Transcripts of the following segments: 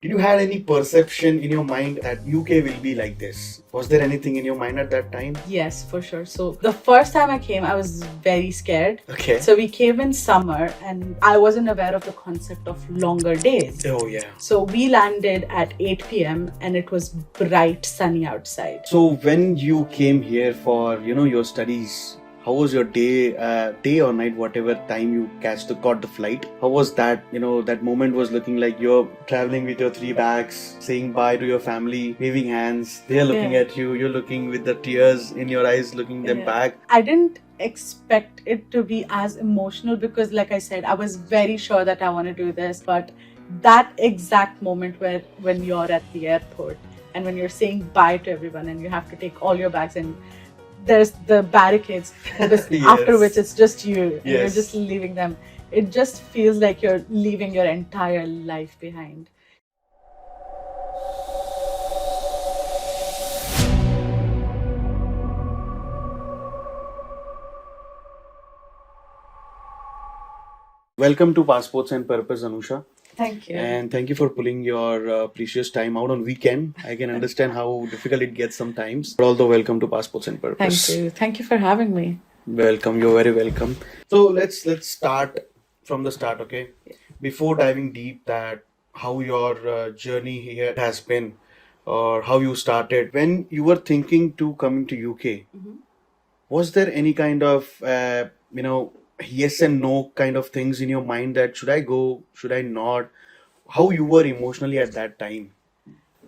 Did you had any perception in your mind that UK will be like this? Was there anything in your mind at that time? Yes, for sure. So the first time I came, I was very scared. Okay. So we came in summer and I wasn't aware of the concept of longer days. Oh yeah. So we landed at 8 p.m. and it was bright, sunny outside. So when you came here for, your studies, how was your day or night, whatever time you got the flight? How was that? That moment was looking like you're traveling with your 3 bags, saying bye to your family, waving hands. They're looking at you. You're looking with the tears in your eyes, looking them back. I didn't expect it to be as emotional because, like I said, I was very sure that I want to do this. But that exact moment when you're at the airport and when you're saying bye to everyone and you have to take all your bags and there's the barricades after which it's just you and you're just leaving them. It just feels like you're leaving your entire life behind. Welcome to Passports and Purpose, Anusha. Thank you. And thank you for pulling your precious time out on weekend. I can understand how difficult it gets sometimes. But although, welcome to Passports and Purpose. Thank you. Thank you for having me. Welcome. You're very welcome. So let's start from the start, okay? Before diving deep, that how your journey here has been, or how you started when you were thinking to coming to UK. Was there any kind of yes and no kind of things in your mind that should I go, should I not? How you were emotionally at that time?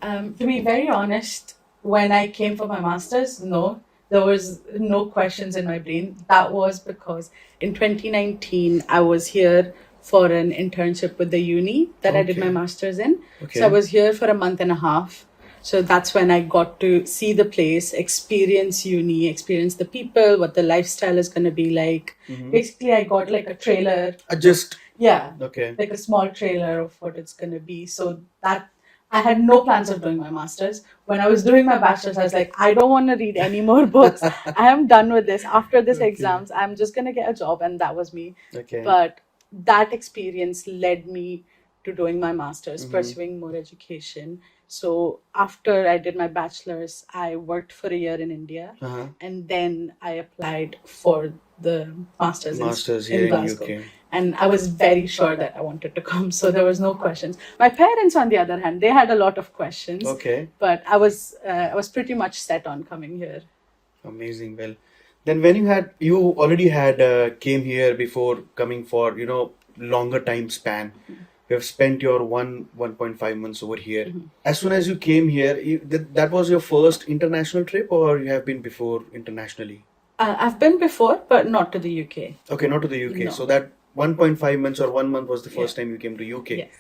To be very honest, when I came for my master's, no, there was no questions in my brain. That was because in 2019, I was here for an internship with the uni that I did my master's in. So I was here for a month and a half. So that's when I got to see the place, experience uni, experience the people, what the lifestyle is going to be like. Basically, I got like a trailer. Like a small trailer of what it's going to be. So that I had no plans of doing my master's. When I was doing my bachelor's, I was like, I don't want to read any more books. I am done with this. After this exams, I'm just going to get a job. And that was me. But that experience led me to doing my master's, pursuing more education. So after I did my bachelor's, I worked for a year in India, and then I applied for the master's in Glasgow. UK. And I was very sure that I wanted to come, so there was no questions. My parents, on the other hand, they had a lot of questions. But I was pretty much set on coming here. Amazing. Well, then when you already had came here before coming for longer time span. You have spent your 1.5 months over here. As soon as you came here, that was your first international trip, or you have been before internationally? I've been before, but not to the UK. Okay, not to the UK. No. So that 1.5 months or 1 month was the first time you came to UK. Yes.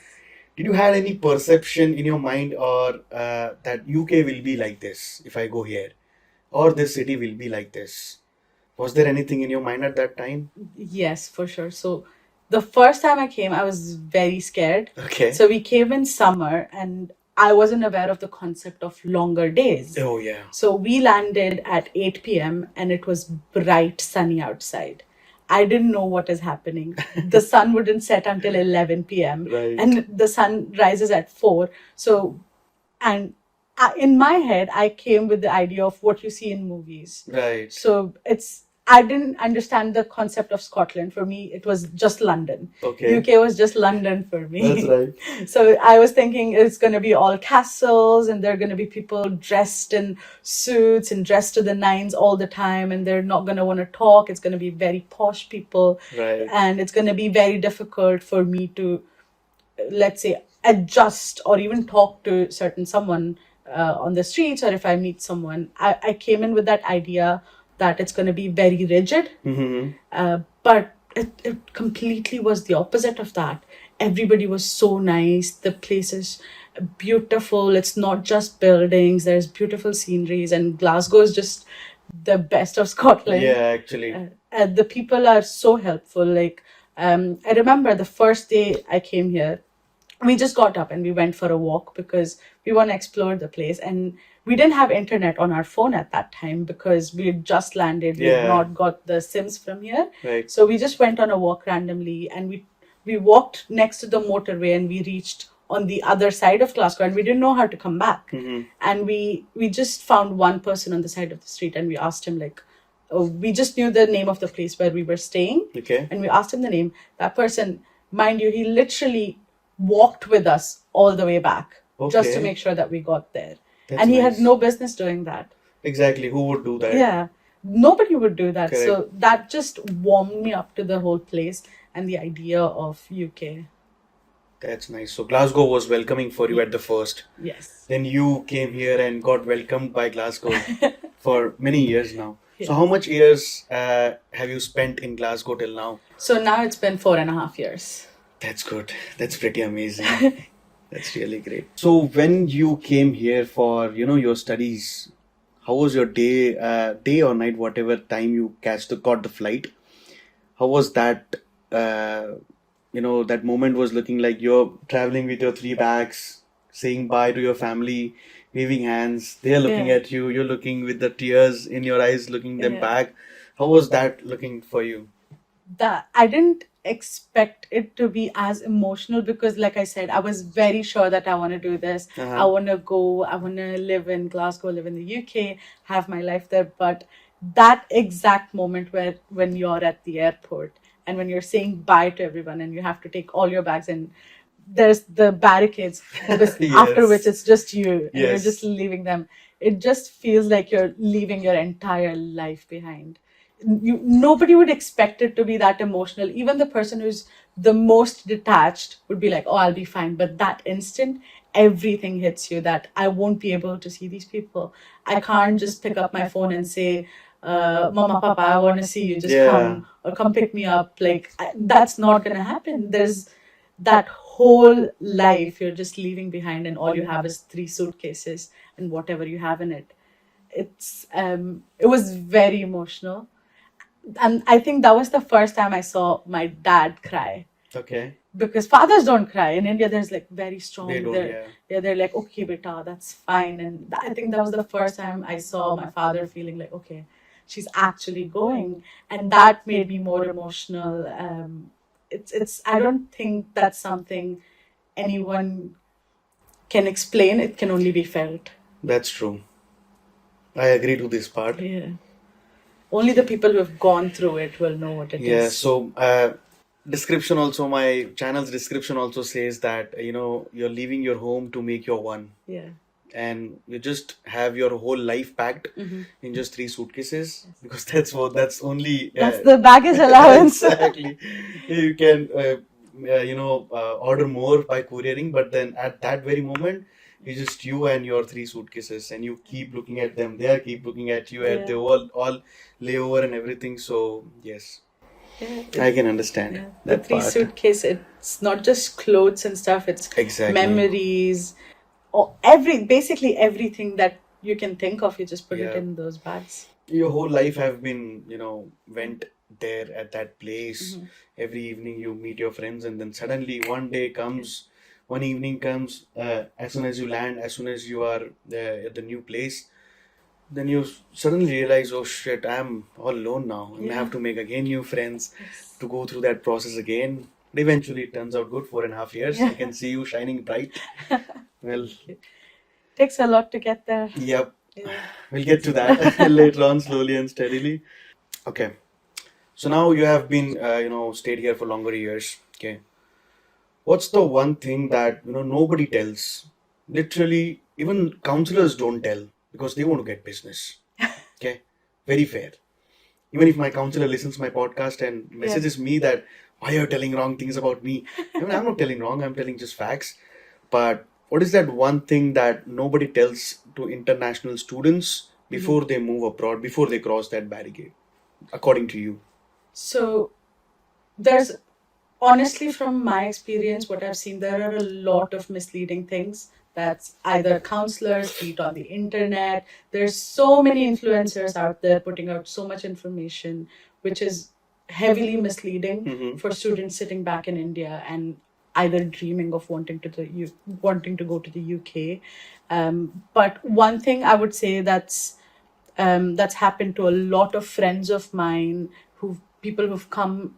Did you have any perception in your mind or that UK will be like this if I go here, or this city will be like this? Was there anything in your mind at that time? Yes, for sure. So the first time I came, I was very scared. Okay. So we came in summer and I wasn't aware of the concept of longer days. Oh, yeah. So we landed at 8 p.m. and it was bright, sunny outside. I didn't know what is happening. The sun wouldn't set until 11 p.m. Right. And the sun rises at 4. So, and in my head, I came with the idea of what you see in movies. Right. So I didn't understand the concept of Scotland. For me, it was just London. Okay. UK was just London for me. That's right. So I was thinking it's going to be all castles and there are going to be people dressed in suits and dressed to the nines all the time and they're not going to want to talk. It's going to be very posh people. Right. And it's going to be very difficult for me to, let's say, adjust or even talk to someone on the streets, or if I meet someone. I came in with that idea that it's going to be very rigid. But it completely was the opposite of that. Everybody was so nice. The place is beautiful. It's not just buildings. There's beautiful sceneries, and Glasgow is just the best of Scotland. Yeah, actually. The people are so helpful. Like, I remember the first day I came here, we just got up and we went for a walk because we want to explore the place. And we didn't have internet on our phone at that time because we had just landed. We had not got the SIMs from here. Right. So we just went on a walk randomly and we walked next to the motorway and we reached on the other side of Glasgow, and we didn't know how to come back. Mm-hmm. And we just found one person on the side of the street, and we asked him like, we just knew the name of the place where we were staying. Okay. And we asked him the name. That person, mind you, he literally walked with us all the way back just to Okay. make sure that we got there. That's And he had nice. no business doing that. Exactly. Who would do that? Yeah. Nobody would do that. Correct. So that just warmed me up to the whole place and the idea of UK. That's nice. So Glasgow was welcoming for you at the first. Yes. Then you came here and got welcomed by Glasgow for many years now. Yeah. So how much years have you spent in Glasgow till now? So now it's been 4.5 years. That's good. That's pretty amazing. That's really great. So when you came here for, your studies, how was your day or night, whatever time you got the flight? How was that? That moment was looking like you're traveling with your 3 bags, saying bye to your family, waving hands. They're looking Yeah. at you. You're looking with the tears in your eyes, looking them Yeah. back. How was that looking for you? That I didn't expect it to be as emotional because, like I said, I was very sure that I want to do this. Uh-huh. I want to go, I want to live in Glasgow, live in the UK, have my life there. But that exact moment where when you're at the airport and when you're saying bye to everyone and you have to take all your bags and there's the barricades after which it's just you and you're Yes. just leaving them. It just feels like you're leaving your entire life behind. Nobody would expect it to be that emotional. Even the person who's the most detached would be like, oh, I'll be fine. But that instant, everything hits you that I won't be able to see these people. I can't just pick up my phone and say, Mama, Papa, I want to see you. Just Yeah. come or come pick me up. Like, that's not going to happen. There's that whole life you're just leaving behind, and all you have is 3 suitcases and whatever you have in it. It was very emotional. And I think that was the first time I saw my dad cry. Okay. Because fathers don't cry. In India, there's like very strong. They don't, They're like, okay, beta, that's fine. And I think that was the first time I saw my father feeling like, okay, she's actually going. And that made me more emotional. I don't think that's something anyone can explain. It can only be felt. That's true. I agree to this part. Yeah. Only the people who have gone through it will know what it is. Yeah, so description also, my channel's description also says that, you're leaving your home to make your one. Yeah. And you just have your whole life packed Mm-hmm. in just 3 suitcases because that's only. That's the baggage allowance. Exactly. You can, order more by couriering, but then at that very moment, it's just you and your 3 suitcases, and you keep looking at them. They keep looking at you, and Yeah. they all lay over and everything. So yes, Yeah. I can understand Yeah. The that 3 part. suitcase, it's not just clothes and stuff, it's Exactly. memories, or basically everything that you can think of, you just put it Yeah. in those bags. Your whole life have been, went there at that place. Mhm. Every evening you meet your friends, and then suddenly one evening comes, as soon as you land, as soon as you are at the new place, then you suddenly realize, oh shit, I'm all alone now. And I have Yeah. to make again new friends Yes. to go through that process again. But eventually it turns out good. 4.5 years. I can see you shining bright. Well, Takes a lot to get there. yep. Yeah. We'll get to that later on, slowly and steadily. Okay. So now you have been, stayed here for longer years. Okay. What's the one thing that, nobody tells? Literally, even counselors don't tell because they want to get business. Okay. Very fair. Even if my counselor listens to my podcast and messages me that, why are you telling wrong things about me? I mean, I'm not telling wrong. I'm telling just facts. But what is that one thing that nobody tells to international students before they move abroad, before they cross that barricade, according to you? So there's honestly, from my experience, what I've seen, there are a lot of misleading things. That's either counselors, feed on the internet. There's so many influencers out there putting out so much information, which is heavily misleading Mhm. for students sitting back in India and either dreaming of wanting to go to the UK. But one thing I would say that's happened to a lot of friends of mine, people who've come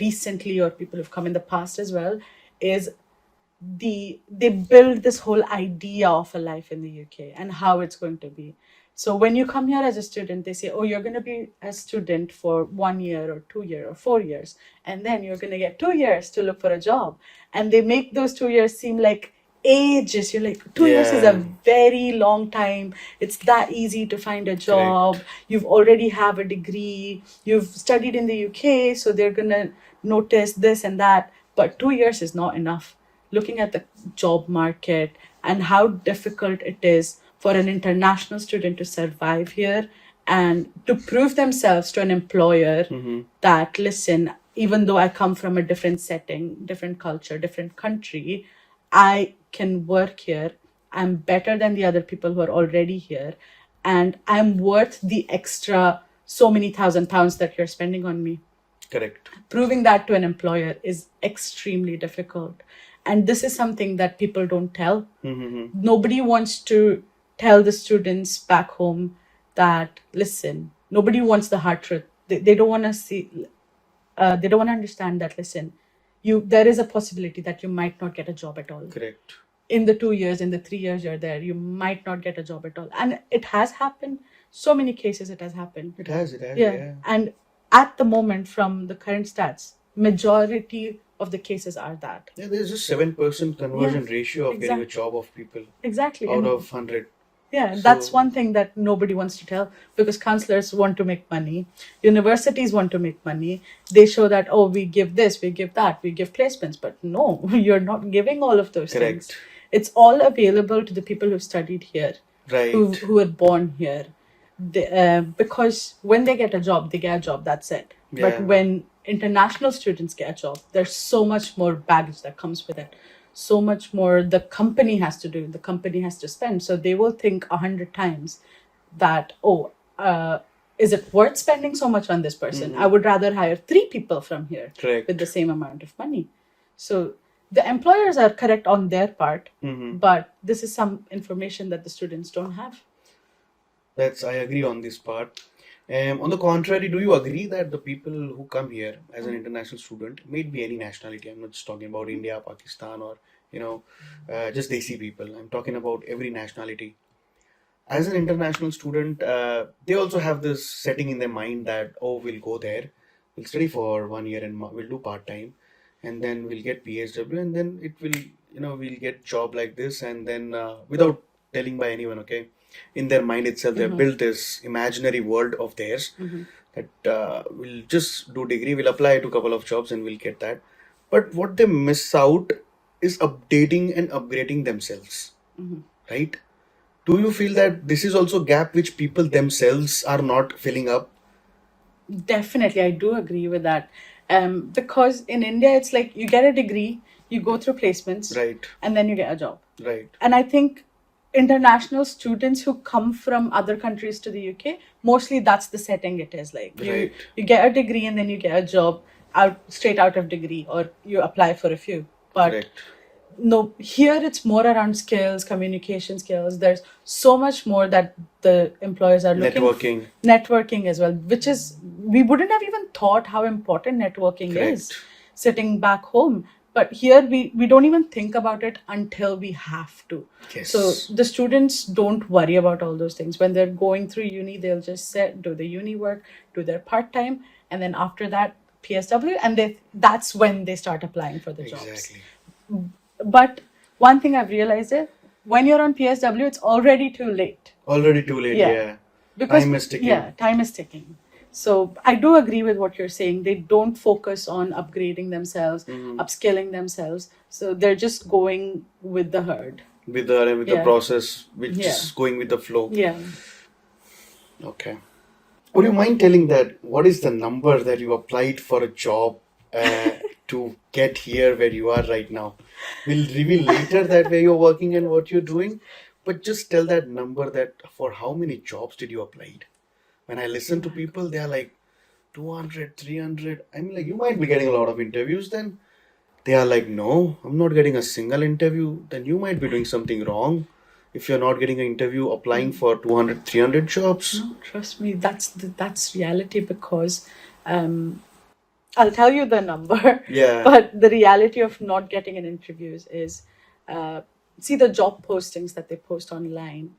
recently or people who've come in the past as well, is they build this whole idea of a life in the UK and how it's going to be. So when you come here as a student, they say, oh, you're going to be a student for 1 year or 2 year or 4 years, and then you're going to get 2 years to look for a job. And they make those 2 years seem like ages. You're like, 2 years is a Yeah. very long time. It's that easy to find a job. You've already have a degree. You've studied in the UK, so they're going to notice this and that. But 2 years is not enough. Looking at the job market and how difficult it is for an international student to survive here and to prove themselves to an employer that, listen, even though I come from a different setting, different culture, different country, I can work here. I'm better than the other people who are already here, and I'm worth the extra so many £1,000 that you're spending on me. Correct. Proving that to an employer is extremely difficult. And this is something that people don't tell. Nobody wants to tell the students back home that, listen, nobody wants the hard truth. They don't want to see, they don't want to understand that, listen, there is a possibility that you might not get a job at all. Correct. In the 2 years, in the 3 years you're there, you might not get a job at all. And it has happened. So many cases it has happened. It has, Yeah. And at the moment, from the current stats, majority of the cases are that. Yeah, there's just 7% conversion ratio of getting a job of people Exactly. out And of 100. yeah, So- that's one thing that nobody wants to tell, because counselors want to make money, universities want to make money. They show that, oh, we give this, we give that, we give placements, but no, you're not giving all of those things. Correct. It's all available to the people who studied here, Right. who were born here. Because when they get a job, they get a job, that's it. Yeah. But when international students get a job, there's so much more baggage that comes with it. So much more the company has to do, the company has to spend. So they will think 100 times that, is it worth spending so much on this person? I would rather hire 3 people from here Correct. with the same amount of money. So the employers are correct on their part, but this is some information that the students don't have. I agree on this part. On the contrary, do you agree that the people who come here as an international student, may it be any nationality, I'm not just talking about India, Pakistan, or just Desi people. I'm talking about every nationality. As an international student, they also have this setting in their mind that, oh, we'll go there, we'll study for 1 year and we'll do part time, and then we'll get PhD, and then it will, we'll get job like this, and then without telling by anyone, okay, in their mind itself, they've built this imaginary world of theirs that we'll just do degree, we'll apply to a couple of jobs, and we'll get that. But what they miss out is updating and upgrading themselves, right? Do you feel that this is also a gap which people themselves are not filling up? Definitely, I do agree with that. Because in India, it's like you get a degree, you go through placements, Right. and then you get a job. Right. And I think international students who come from other countries to the UK, mostly that's the setting it is like. Right. You get a degree and then you get a job straight out of degree, or you apply for a few. But Correct. no, here it's more around skills, communication skills. There's so much more that the employers are looking. Networking as well, which is, we wouldn't have even thought how important networking is sitting back home. But here we don't even think about it until we have to. Yes. So the students don't worry about all those things. When they're going through uni, they'll just do the uni work, do their part-time, and then after that, PSW, and that's when they start applying for the jobs. Exactly. But one thing I've realized is, when you're on PSW, it's already too late. Already too late, yeah. Because time is ticking. Yeah, time is ticking. So I do agree with what you're saying. They don't focus on upgrading themselves, upskilling themselves. So they're just going with the herd. With the process, which is going with the flow. Yeah. Okay. Would you mind telling that what is the number that you applied for a job to get here where you are right now? We'll reveal later that where you're working and what you're doing, but just tell that number, that for how many jobs did you apply? When I listen to people, they are like 200, 300. I mean, like, you might be getting a lot of interviews then. They are like, no, I'm not getting a single interview. Then you might be doing something wrong. If you're not getting an interview, applying for 200, 300 jobs. No, trust me, that's reality, because I'll tell you the number. Yeah. But the reality of not getting an interviews is, see the job postings that they post online.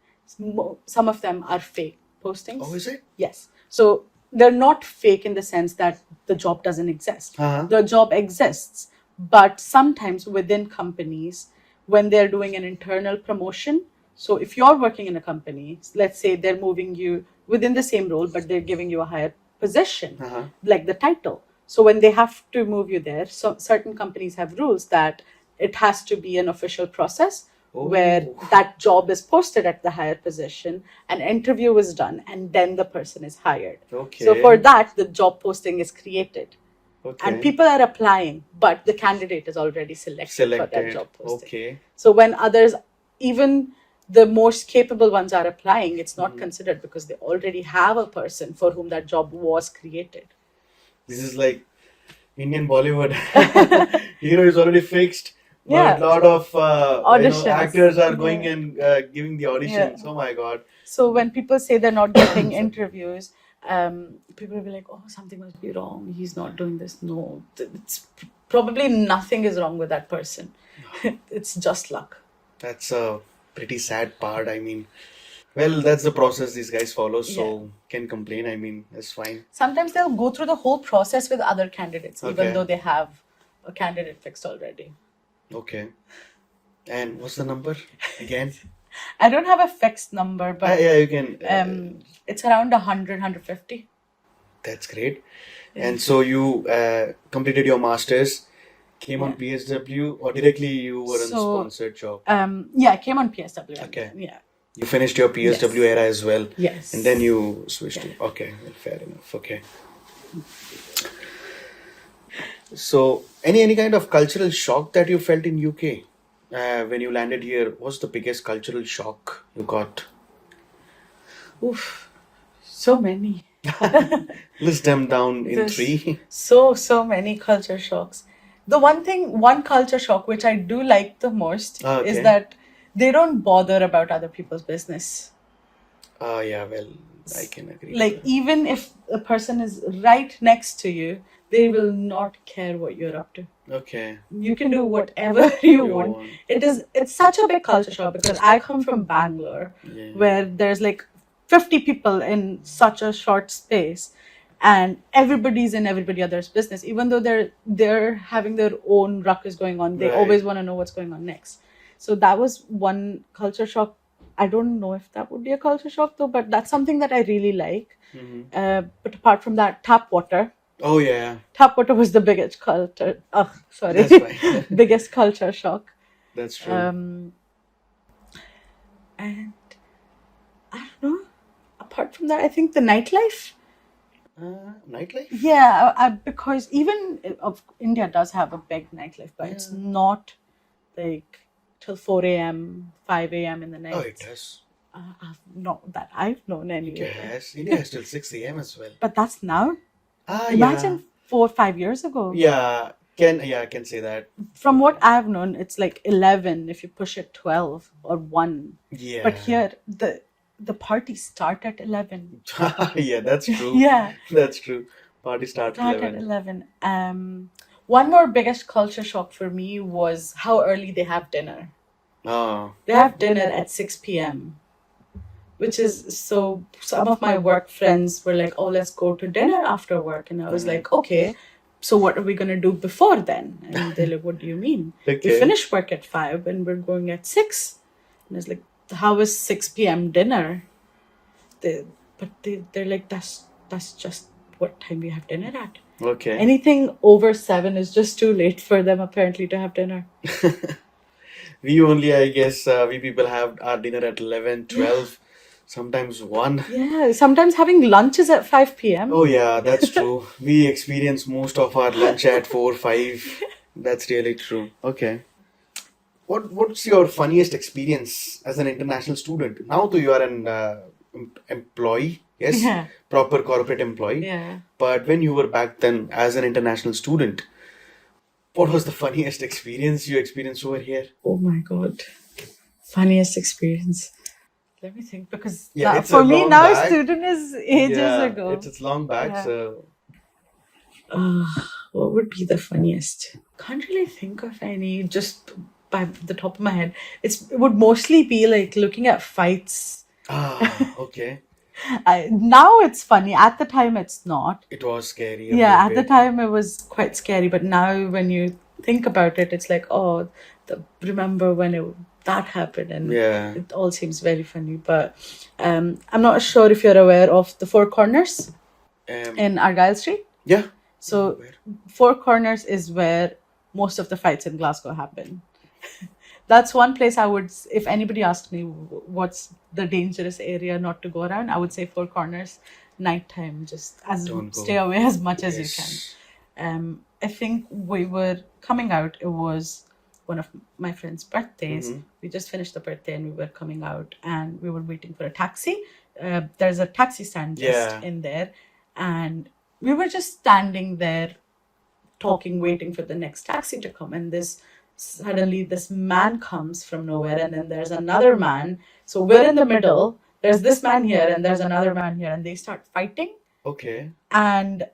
Some of them are fake postings. Oh, is it? Yes. So they're not fake in the sense that the job doesn't exist. The job exists, but sometimes within companies, when they're doing an internal promotion, so if you're working in a company, let's say they're moving you within the same role, but they're giving you a higher position, like the title. So when they have to move you there, so certain companies have rules that it has to be an official process where that job is posted at the higher position, an interview is done, and then the person is hired. Okay. So for that, the job posting is created. Okay. And people are applying, but the candidate is already selected for that job posting. Okay. So when others, even the most capable ones are applying, it's not considered because they already have a person for whom that job was created. This is like Indian Bollywood. Hero is already fixed. Yeah. But a lot of Auditions. actors are going and giving the auditions. Oh my God. So when people say they're not getting interviews, people will be like, oh, something must be wrong. He's not doing this. No, it's probably nothing is wrong with that person. It's just luck. That's a pretty sad part. I mean, well, that's the process these guys follow. So can complain. I mean, it's fine. Sometimes they'll go through the whole process with other candidates, even though they have a candidate fixed already. Okay. And what's the number again? I don't have a fixed number, but yeah, you can. It's around 100, 150. That's great. And so you completed your master's, came on PSW, or directly you were in sponsored job? Yeah, I came on PSW. Okay. Yeah. You finished your PSW era as well. Yes. And then you switched to. Okay, well, fair enough. Okay. So, any kind of cultural shock that you felt in UK when you landed here? What's the biggest cultural shock you got? Oof, so many. List them down in There's 3. So many culture shocks. The one culture shock which I do like the most is that they don't bother about other people's business. Yeah, well, I can agree. Like, even if a person is right next to you, they will not care what you're up to. Okay. You can do whatever you want. It's such a big culture shock because I come from Bangalore, where there's like 50 people in such a short space, and everybody's in everybody else's business. Even though they're having their own ruckus going on, they always want to know what's going on next. So that was one culture shock. I don't know if that would be a culture shock though, but that's something that I really like. But apart from that, tap water. Oh yeah. Tap water was the biggest culture. Oh, sorry. That's fine. Biggest culture shock. That's true. And I don't know. Apart from that, I think the nightlife. Nightlife? Yeah, because even India does have a big nightlife, but it's not like till 4 a.m., 5 a.m. in the night. Oh, it does. I've known anyway. Yes, India is till 6 a.m. as well. But that's now. Ah, Imagine 4 or 5 years ago. Yeah, I can say that. From what I've known, it's like 11 if you push it 12 or 1. Yeah. But here, the parties start at 11. Yeah, that's true. Yeah. That's true. Party starts at At 11. 11. One more biggest culture shock for me was how early they have dinner. Oh. They have dinner at 6 p.m. Which is, so some of my work friends were like, oh, let's go to dinner after work. And I was like, okay, so what are we going to do before then? And they're like, what do you mean? We finish work at 5 and we're going at 6. And I was like, how is 6 p.m. dinner? They're like, that's just what time we have dinner at. Okay. Anything over 7 is just too late for them apparently to have dinner. We only, I guess, we people have our dinner at 11, 12, sometimes 1. Yeah, sometimes having lunch is at 5 p.m. Oh yeah, that's true. We experience most of our lunch at 4, 5. That's really true. Okay. What's your funniest experience as an international student? Now you are an employee, yes? Yeah. Proper corporate employee. Yeah. But when you were back then as an international student, what was the funniest experience you experienced over here? Oh my God. Funniest experience. Let me think, because it's for a me long now back. student is ages ago. It's long back, so... What would be the funniest? Can't really think of any just by the top of my head. It would mostly be like looking at fights. Okay. Now it's funny. At the time, it's not. It was scary a Yeah, at the bit. time it was quite scary, but now when you think about it, it's like, oh, remember when that happened, and Yeah. it all seems very funny. But I'm not sure if you're aware of the Four Corners Um, in Argyle Street. yeah. So Where? Four Corners is where most of the fights in Glasgow happen. That's one place I would, if anybody asked me what's the dangerous area not to go around, I would say Four Corners, nighttime. Just Don't go. stay away as much as you can. Yes. I think we were coming out. It was one of my friend's birthdays. Mhm. We just finished the birthday and we were coming out and we were waiting for a taxi. There's a taxi stand just Yeah. in there, and we were just standing there talking, waiting for the next taxi to come. And suddenly this man comes from nowhere, and then there's another man. So we're in the middle. There's this man here, and there's another man here, and they start fighting. Okay. And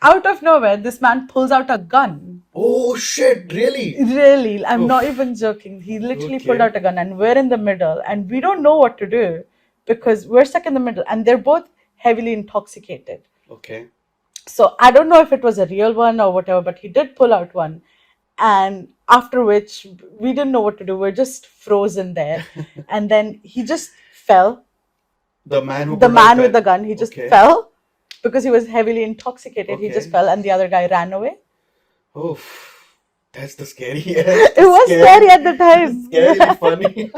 out of nowhere, this man pulls out a gun. Oh shit! Really? Really, I'm not Oof. even joking. He literally Okay. pulled out a gun, and we're in the middle, and we don't know what to do because we're stuck in the middle, and they're both heavily intoxicated. Okay. So I don't know if it was a real one or whatever, but he did pull out one. And after which, we didn't know what to do. We're just frozen there. And then he just fell. The man who The pulled out man with the gun, he just Okay. fell because he was heavily intoxicated. He just Okay. fell, and the other guy ran away. Oh, that's the scary. It was scary at the time. Scary, funny.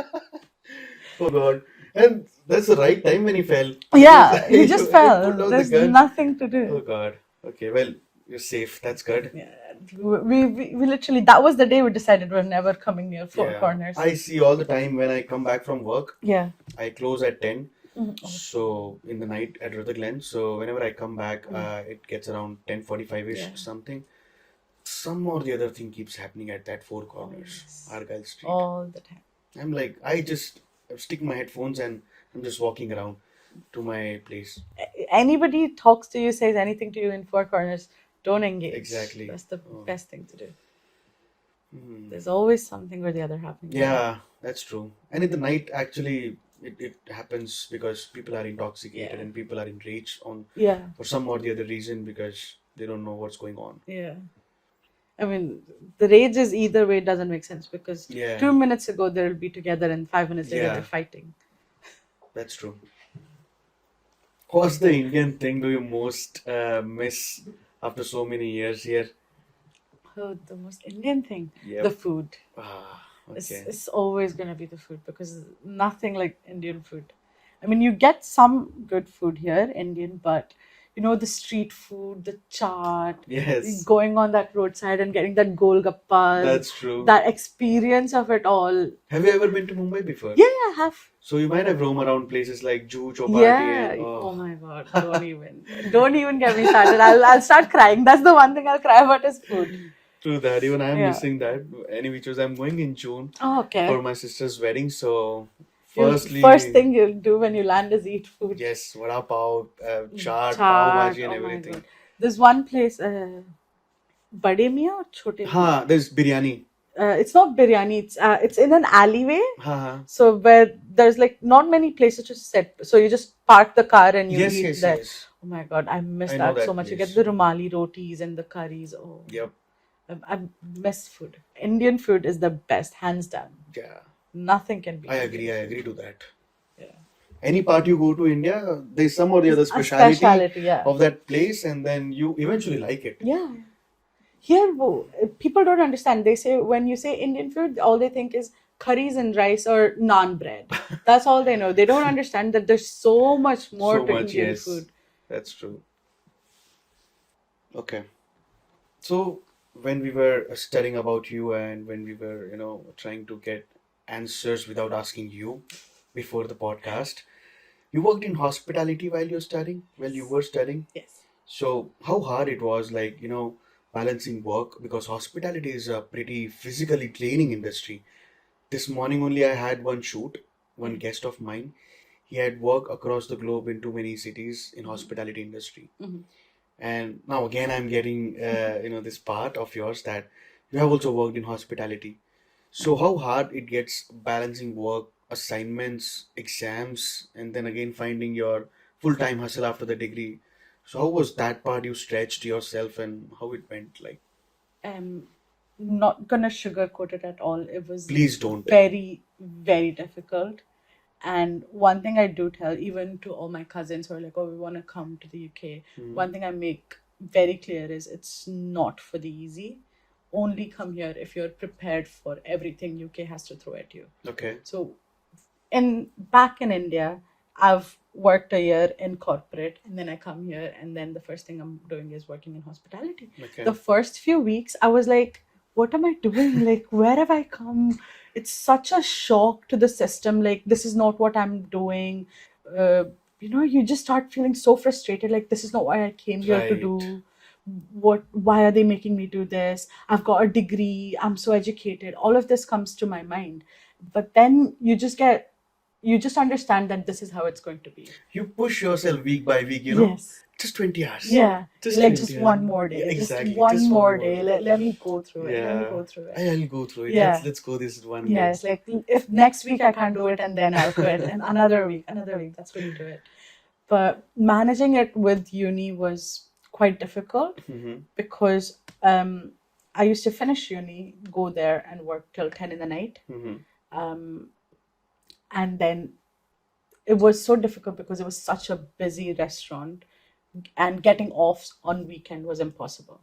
Oh god! And that's the right time when he fell. Yeah, he just He fell. pulled out the There's gun. nothing to Oh do. god. Okay, well, you're safe. That's good. Yeah, we literally, that was the day we decided we're never coming near Four Yeah. Corners. I see all the time when I come back from work. Yeah. I close at 10. Mhm. So in the night at Rutherglen. So whenever I come back, it gets around 10:45ish Yeah. something. Some or the other thing keeps happening at that Four Corners, yes. Argyle Street. All the time. I'm like, I just stick my headphones and I'm just walking around to my place. Anybody talks to you, says anything to you in Four Corners, don't engage. Exactly. That's the Oh. best thing to do. Hmm. There's always something or the other happening. Yeah, that's true. And in the night, actually, it happens because people are intoxicated Yeah. and people are enraged on Yeah. for some or the other reason because they don't know what's going on. Yeah. I mean, the rage is either way, it doesn't make sense because Yeah. 2 minutes ago they'll be together and 5 minutes later Yeah. they're fighting. That's true. What's the Indian thing do you most miss after so many years here? Oh, the most Indian thing, Yep. the food. Ah, It's, okay. it's always going to be the food because nothing like Indian food. I mean, you get some good food here, Indian, but you know, the street food, the chaat, Yes, going on that roadside and getting that golgappas, that's true. that experience of it all. Have you ever been to Mumbai before? Yeah, I have. So you might have roamed around places like Juhu, Chowpatty, Yeah. and Oh my God. Don't even get me started. I'll start crying. That's the one thing I'll cry about is food. true that. Even I am Yeah. missing that. Any which was I'm going in June Oh, okay. for my sister's wedding. So First thing you'll do when you land is eat food. yes, vada pav, chaat, pav Chaat, bhaji, and oh my everything. God. There's one place, Bade Mia or Chote Mia? Ha, there's biryani. It's not biryani. It's in an alleyway. Ha. So where there's like not many places to sit. So you just park the car and you Yes, eat yes, there. yes. Oh my God, I miss I know that so that much. You place. get the rumali rotis and the curries. Oh, Yep. I miss food. Indian food is the best, hands down. Yeah. Nothing can beat I Indian agree. I food. agree to that. Yeah. Any part you go to India, there's some or the other A speciality yeah. of that place, and then you eventually like it. Yeah. Here, people don't understand. They say, when you say Indian food, all they think is curries and rice or naan bread. That's all they know. They don't understand that there's so much more So to much, Indian yes. food. That's true. Okay. So when we were studying about you and when we were, trying to get answers without asking you before the podcast, you worked in hospitality while you were studying. Yes. So how hard it was, like, balancing work because hospitality is a pretty physically draining industry. This morning only I had one shoot, one guest of mine. He had worked across the globe in too many cities in hospitality industry. Mhm. And now again, I'm getting this part of yours that you have also worked in hospitality. So how hard it gets balancing work, assignments, exams, and then again finding your full-time hustle after the degree. So how was that part you stretched yourself and how it went like? Um, not gonna sugarcoat it at all. It was Please don't. very, very difficult. And one thing I do tell, even to all my cousins who are like, oh, we want to come to the UK, one thing I make very clear is it's not for the easy. Only come here if you're prepared for everything UK has to throw at you. Okay. So back in India, I've worked a year in corporate and then I come here and then the first thing I'm doing is working in hospitality. Okay. The first few weeks I was like, what am I doing? Like, where have I come? It's such a shock to the system. Like, this is not what I'm doing. Uh, you just start feeling so frustrated. Like, this is not what I came here to Right. do. Why are they making me do this? I've got a degree. I'm so educated. All of this comes to my mind. But then you just understand that this is how it's going to be. You push yourself week by week, you know? Yes. Just 20 hours. Yeah. Just Like 20 just hours. one more day. Yeah, exactly. Just one Just more day. Let me go through it. Let me Yeah. go through it. I'll go through it. Yeah. Let's go this one Yeah, day. it's like if next week I can't do it and then I'll quit and another week, that's when you do it. But managing it with uni was quite difficult because I used to finish uni, go there and work till 10 in the night. And then it was so difficult because it was such a busy restaurant and getting off on weekend was impossible.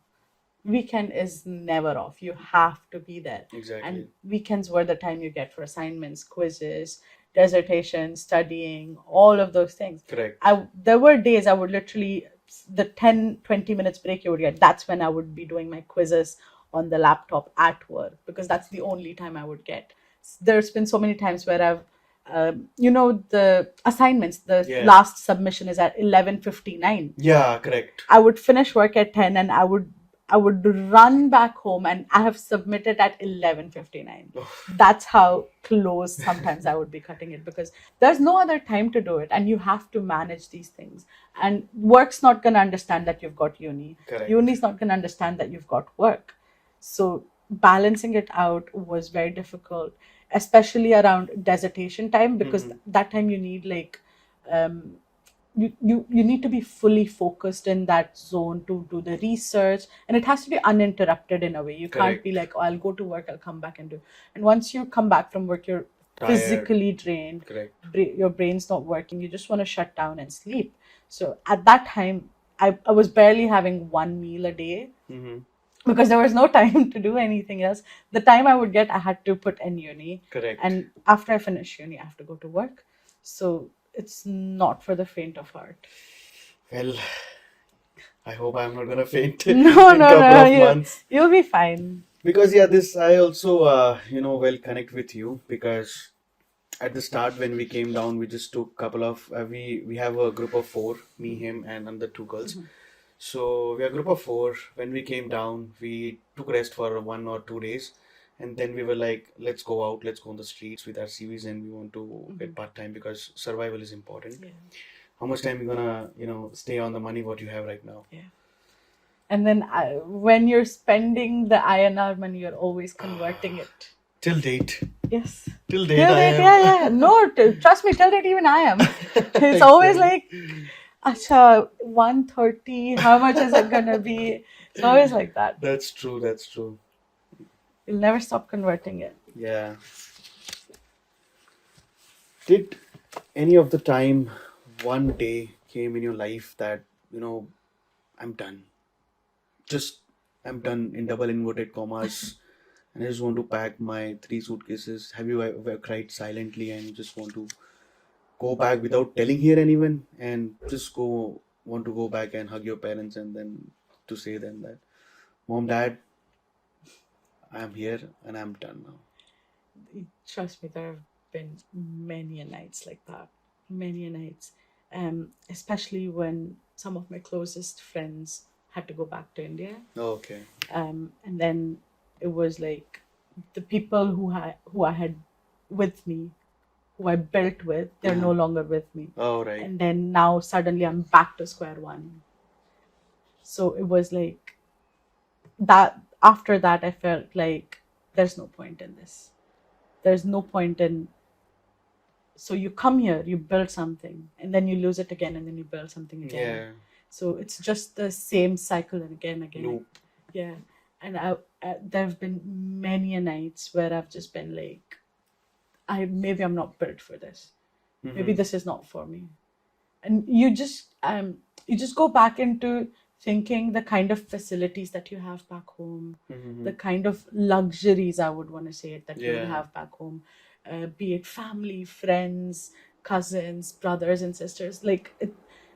Weekend is never off. You have to be there. Exactly. And weekends were the time you get for assignments, quizzes, dissertation, studying, all of those things. Correct. There were days I would literally, the 10-20 minutes break you would get, that's when I would be doing my quizzes on the laptop at work because that's the only time I would get. There's been so many times where I've the assignments, the last submission is at 11:59. Yeah, correct. I would finish work at 10 and I would run back home and I have submitted at 11:59. That's how close sometimes I would be cutting it because there's no other time to do it and you have to manage these things. And work's not going to understand that you've got uni. Correct. Uni's not going to understand that you've got work. So balancing it out was very difficult, especially around dissertation time because that time you need like you need to be fully focused in that zone to do the research and it has to be uninterrupted in a way. You can't be like, oh, I'll go to work, I'll come back and do. And once you come back from work, you're physically drained. Correct. Your brain's not working. You just want to shut down and sleep. So at that time, I was barely having one meal a day because there was no time to do anything else. The time I would get, I had to put in uni. Correct. And after I finish uni, I have to go to work. So it's not for the faint of heart. Well, I hope I'm not gonna faint No, in couple of months. You'll be fine. Because this I also well connect with you because at the start when we came down we just took couple of we have a group of 4, me, him, and another 2 girls. So we are a group of 4. When we came down, we took rest for 1 or 2 days, and then we were like, let's go out, let's go on the streets with our CVs, and we want to get part time because survival is important. Yeah. How much time you gonna stay on the money what you have right now? Yeah. And then when you're spending the INR money, you're always converting it. Till date. Yes. Till date, I am. Yeah. No, trust me, till date even I am. It's always like, Acha, 130, how much is it gonna be? It's always like that. That's true. That's true. You'll never stop converting it. Yeah. Did any of the time one day came in your life that I'm done? Just I'm done in double inverted commas, and I just want to pack my 3 suitcases. Have you ever cried silently and just want to go back without telling here anyone and just want to go back and hug your parents and then to say them that, Mom, Dad, I'm here and I'm done now? Trust me, there have been many a nights like that. Many a nights. Especially when some of my closest friends had to go back to India. Okay. And then it was like the people who I had with me, who I built with, they're no longer with me. Oh, right. And then now suddenly I'm back to square one. So it was like that. After that, I felt like there's no point in this. There's no point in. So you come here, you build something, and then you lose it again, and then you build something again. Yeah. So it's just the same cycle and again. Loop. Yeah. And there have been many a nights where I've just been like, maybe I'm not built for this. Maybe Mhm. this is not for me. And you just go back into thinking the kind of facilities that you have back home, Mhm. the kind of luxuries, I would want to say it, that you would Yeah. have back home, be it family, friends, cousins, brothers and sisters. Like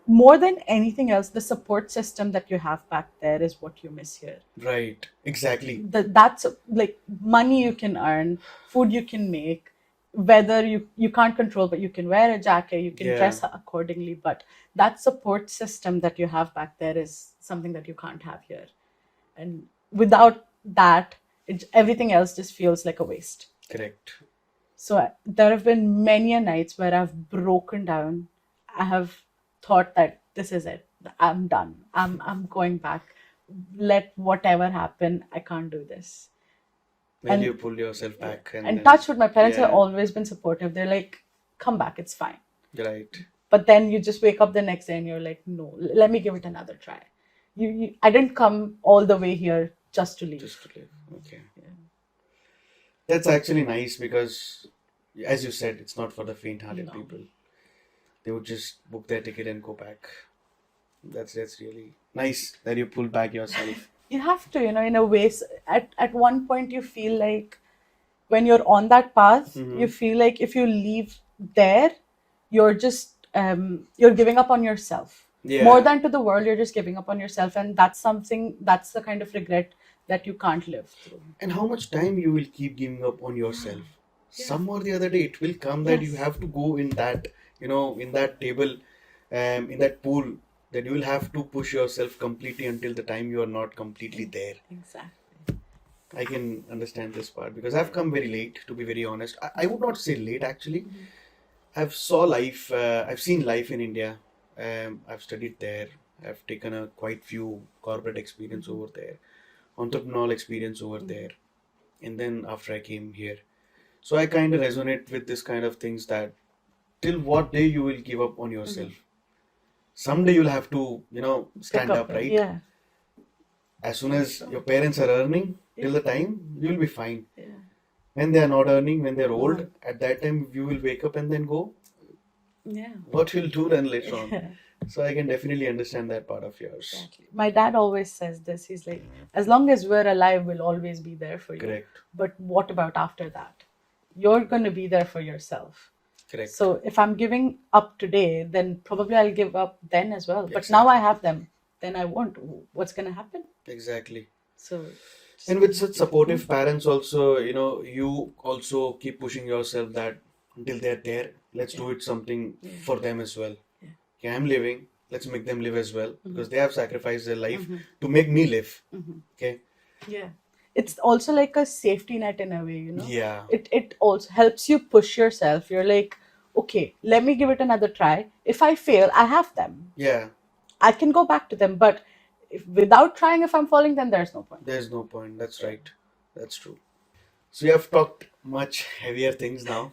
more than anything else, the support system that you have back there is what you miss here. Right. Exactly. That's like money you can earn, food you can make, whether you can't control, but you can wear a jacket, you can Yeah. dress accordingly. But that support system that you have back there is something that you can't have here. And without that, everything else just feels like a waste. Correct. So there have been many a nights where I've broken down. I have thought that this is it. I'm done. I'm going back. Let whatever happen, I can't do this. Then you And pull yourself back and and then. touch with my parents have Yeah. always been supportive. They're like, come back, it's fine. Right. But then you just wake up the next day and you're like, no, let me give it another try. I didn't come all the way here just to leave. Just to live. Okay. That's actually nice because, as you said, it's not for the faint-hearted No. people. They would just book their ticket and go back. That's really nice that you pull back yourself. You have to, in a way. At one point, you feel like when you're on that path, Mhm. you feel like if you leave there, you're just you're giving up on yourself. Yeah. More than to the world, you're just giving up on yourself, and that's the kind of regret that you can't live through. And how much time you will keep giving up on yourself? Yeah. Some or the other day, it will come that you Yes. have to go in that, in that table, in that pool, that you will have to push yourself completely until the time you are not completely there. Exactly. I can understand this part because I've come very late, to be very honest. I would not say late actually. I've seen life in India. I've studied there. I've taken a quite few corporate experience over there, entrepreneurial experience over there, and then after I came here. So I kind of resonate with this kind of things that till what day you will give up on yourself. Someday you'll have to, stand up, right? Yeah. As soon as your parents are earning, till the time you'll be fine. Yeah. When they are not earning, when they're old, at that time you will wake up and then go, Yeah. what you'll do then later on. So I can definitely understand that part of yours. Exactly. My dad always says this. He's like, as long as we're alive, we'll always be there for you. Correct. But what about after that? You're going to be there for yourself. Correct. So if I'm giving up today, then probably I'll give up then as well. But Exactly. now I have them, then I won't. What's going to happen? Exactly. So, And with such supportive parents also, you also keep pushing yourself that until they're there, let's do it something for them as well. Yeah. Okay, I'm living, let's make them live as well because they have sacrificed their life to make me live. Okay. yeah. It's also like a safety net in a way, Yeah. It also helps you push yourself. You're like, okay, let me give it another try. If I fail, I have them. Yeah. I can go back to them. But without trying, if I'm falling, then there's no point. There's no point. That's right. That's true. So we have talked much heavier things now.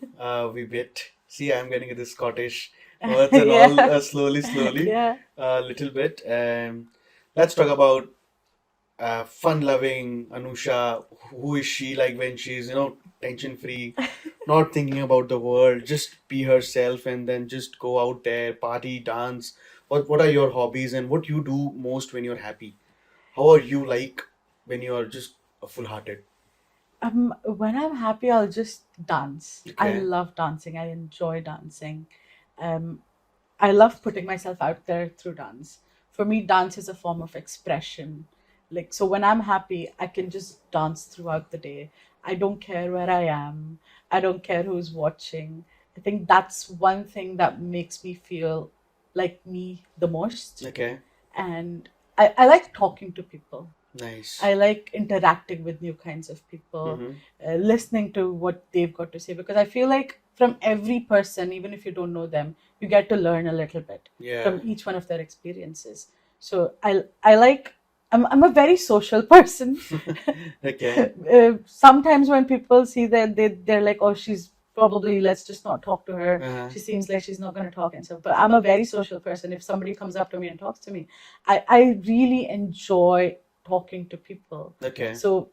We bit. See, I'm getting into Scottish words and all slowly, Yeah. little bit. Let's talk about fun-loving Anusha. Who is she like when she's, tension-free, not thinking about the world, just be herself and then just go out there, party, dance. What are your hobbies and what you do most when you're happy? How are you like when you're just full-hearted? When I'm happy, I'll just dance. I Okay. love dancing. I enjoy dancing. Um, I love putting myself out there through dance. For me, dance is a form of expression. Like, so when I'm happy, I can just dance throughout the day. I don't care where I am. I don't care who's watching. I think that's one thing that makes me feel like me the most. Okay. And I like talking to people. Nice. I like interacting with new kinds of people, listening to what they've got to say, because I feel like from every person, even if you don't know them, you get to learn a little bit Yeah. from each one of their experiences. So I like, I'm a very social person. Okay. Sometimes when people see that, they're like, oh, she's probably, let's just not talk to her. Uh-huh. She seems like she's not going to talk and stuff. But I'm a very social person. If somebody comes up to me and talks to me, I really enjoy talking to people. Okay. So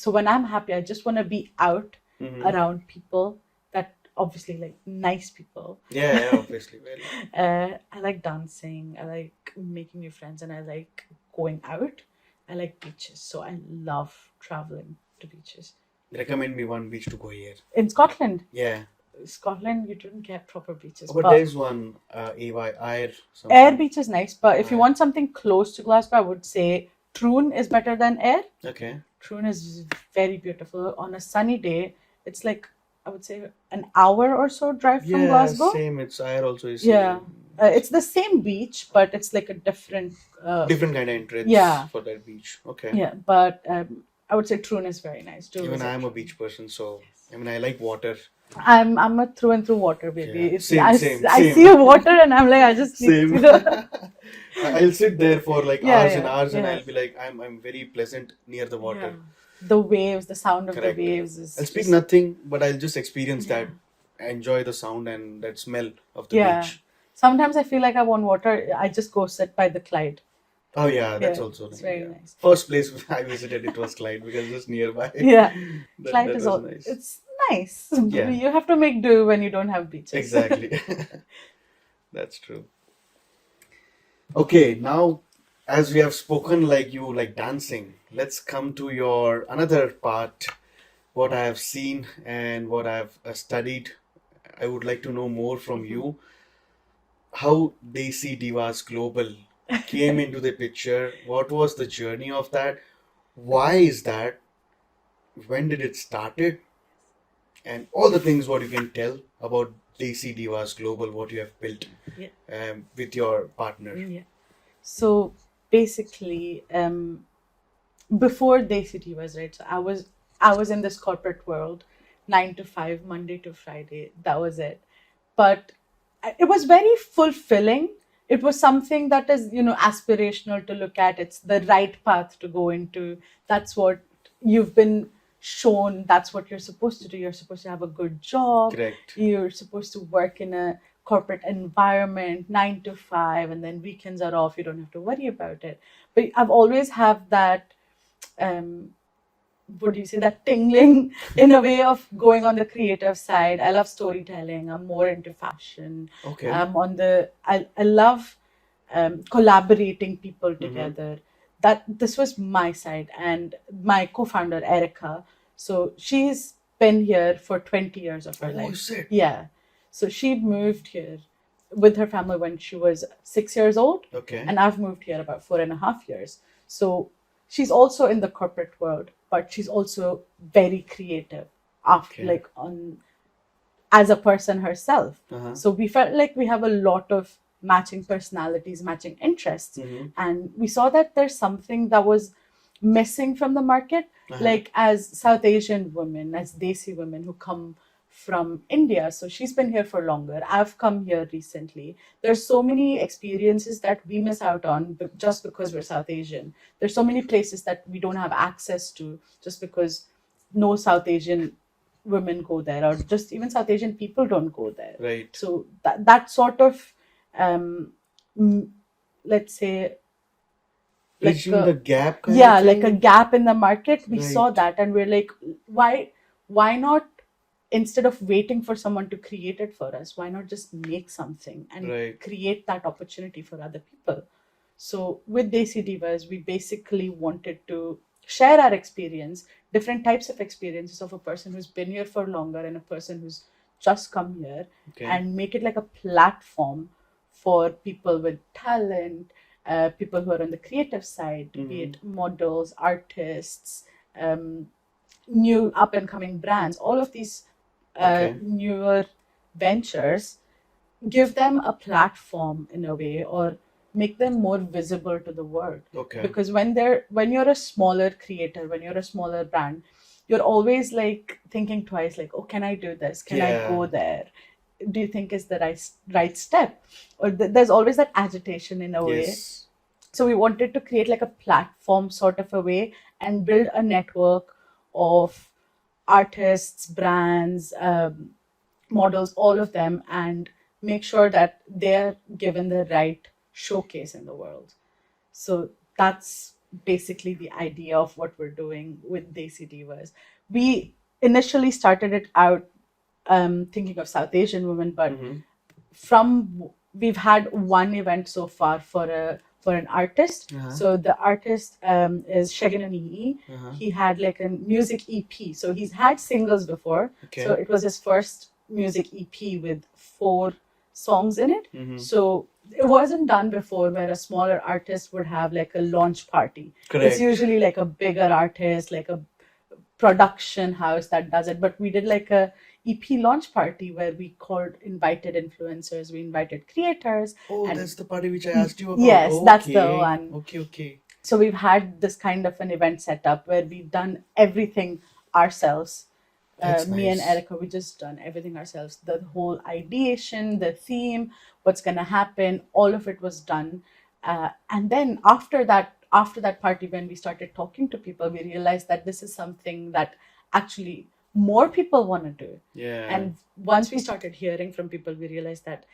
when I'm happy, I just want to be out Mm-hmm. around people that obviously like nice people. Yeah, obviously. Well, I like dancing. I like making new friends, and I like going out. I like beaches, so I love traveling to beaches. recommend me one beach to go here. In Scotland, Yeah. Scotland, you don't get proper beaches, But but there's one, AY, Air, Air something. Beach is nice. But if you Air. want something close to Glasgow, I would say Troon is better than Air. Okay. Troon is very beautiful. On a sunny day, it's like, I would say, an hour or so drive from Yeah, Glasgow. same. It's Air also is Yeah. same. It's the same beach, but it's like a different. Different kind of entrance Yeah. for that beach. Okay. Yeah, but I would say Troon is very nice. Do Even visit I'm a Troon. beach person, so I mean I like water. I'm a through and through water baby. Yeah. If Same, I, same, I same. see a water and I'm like, I just need Same. to. I'll sit there for like Yeah, hours and yeah, hours, and yeah. I'll be like, I'm very pleasant near the water. Yeah. The waves, the sound of Correct. the waves is. I'll speak just- nothing, but I'll just experience Yeah. that, enjoy the sound and that smell of the Yeah. beach. Sometimes I feel like I want water. I just go sit by the Clyde. Oh yeah, that's Yeah, also it's nice. very Yeah. nice. First place I visited it was Clyde because it's nearby. Yeah, That, Clyde that is was all. nice. It's nice. Yeah. You have to make do when you don't have beaches. Exactly. That's true. Okay, now as we have spoken like you like dancing, let's come to your another part, what I have seen and what I've studied. I would like to know more from you how Desi Divas Global came into the picture. What was the journey of that? Why is that? When did it started? And all the things what you can tell about Desi Divas Global, what you have built Yeah. with your partner. Yeah. So basically, before Day City was right, so I was in this corporate world, 9 to 5, Monday to Friday. That was it. But it was very fulfilling. It was something that is, aspirational to look at. It's the right path to go into. That's what you've been shown. That's what you're supposed to do. You're supposed to have a good job. Correct. You're supposed to work in a corporate environment, 9 to 5, and then weekends are off. You don't have to worry about it. But I've always have that what do you say, that tingling in a way of going on the creative side. I love storytelling. I'm more into fashion. Okay. I love collaborating people together. That this was my side, and my co-founder Erica. So she's been here for 20 years of her Oh, life. is it? Yeah. So she moved here with her family when she was 6 years old, Okay. and I've moved here about 4.5 years. So she's also in the corporate world, but she's also very creative after Okay. as a person herself. Uh-huh. So we felt like we have a lot of matching personalities, matching interests, Mhm. and we saw that there's something that was missing from the market. Uh-huh. Like as South Asian women, as Desi women who come from India. So she's been here for longer. I've come here recently. There's so many experiences that we miss out on just because we're South Asian. There's so many places that we don't have access to just because no South Asian women go there, or just even South Asian people don't go there. Right. So that sort of let's say Bridging a- the gap kind yeah, of like a thing? gap in the market. We saw Right. that, and we're like, why not, instead of waiting for someone to create it for us, why not just make something and Right. create that opportunity for other people? So with Desi Divas, we basically wanted to share our experience, different types of experiences of a person who's been here for longer and a person who's just come here, Okay. and make it like a platform for people with talent, people who are on the creative side, be it models, artists, new up and coming brands, all of these Okay. newer ventures, give them a platform in a way, or make them more visible to the world. Okay. Because when you're a smaller creator, when you're a smaller brand, you're always like thinking twice, like, oh, can I do this? Can I Yeah. go there? Do you think is the right step? Or there's always that agitation in a way. Yes. So we wanted to create like a platform sort of a way and build a network of artists, brands, models, all of them, and make sure that they're given the right showcase in the world. So that's basically the idea of what we're doing with Desi Divas. We initially started it out thinking of South Asian women, but from we've had one event so far for an artist. So the artist is Shaganani. He had like a music EP. So he's had singles before. Okay. So it was his first music EP with 4 songs in it. So it wasn't done before where a smaller artist would have like a launch party. Correct. It's usually like a bigger artist, like a production house that does it, but we did like a EP launch party where we invited influencers, we invited creators. Oh, and that's the party which I asked you about. Yes, that's the Okay. one. Okay. So we've had this kind of an event set up where we've done everything ourselves. That's Me and nice. Erica, we just done everything ourselves. The whole ideation, the theme, what's gonna happen, all of it was done. And then after that party, when we started talking to people, we realized that this is something that actually more people want to do. Yeah. And once we started hearing from people, we realized that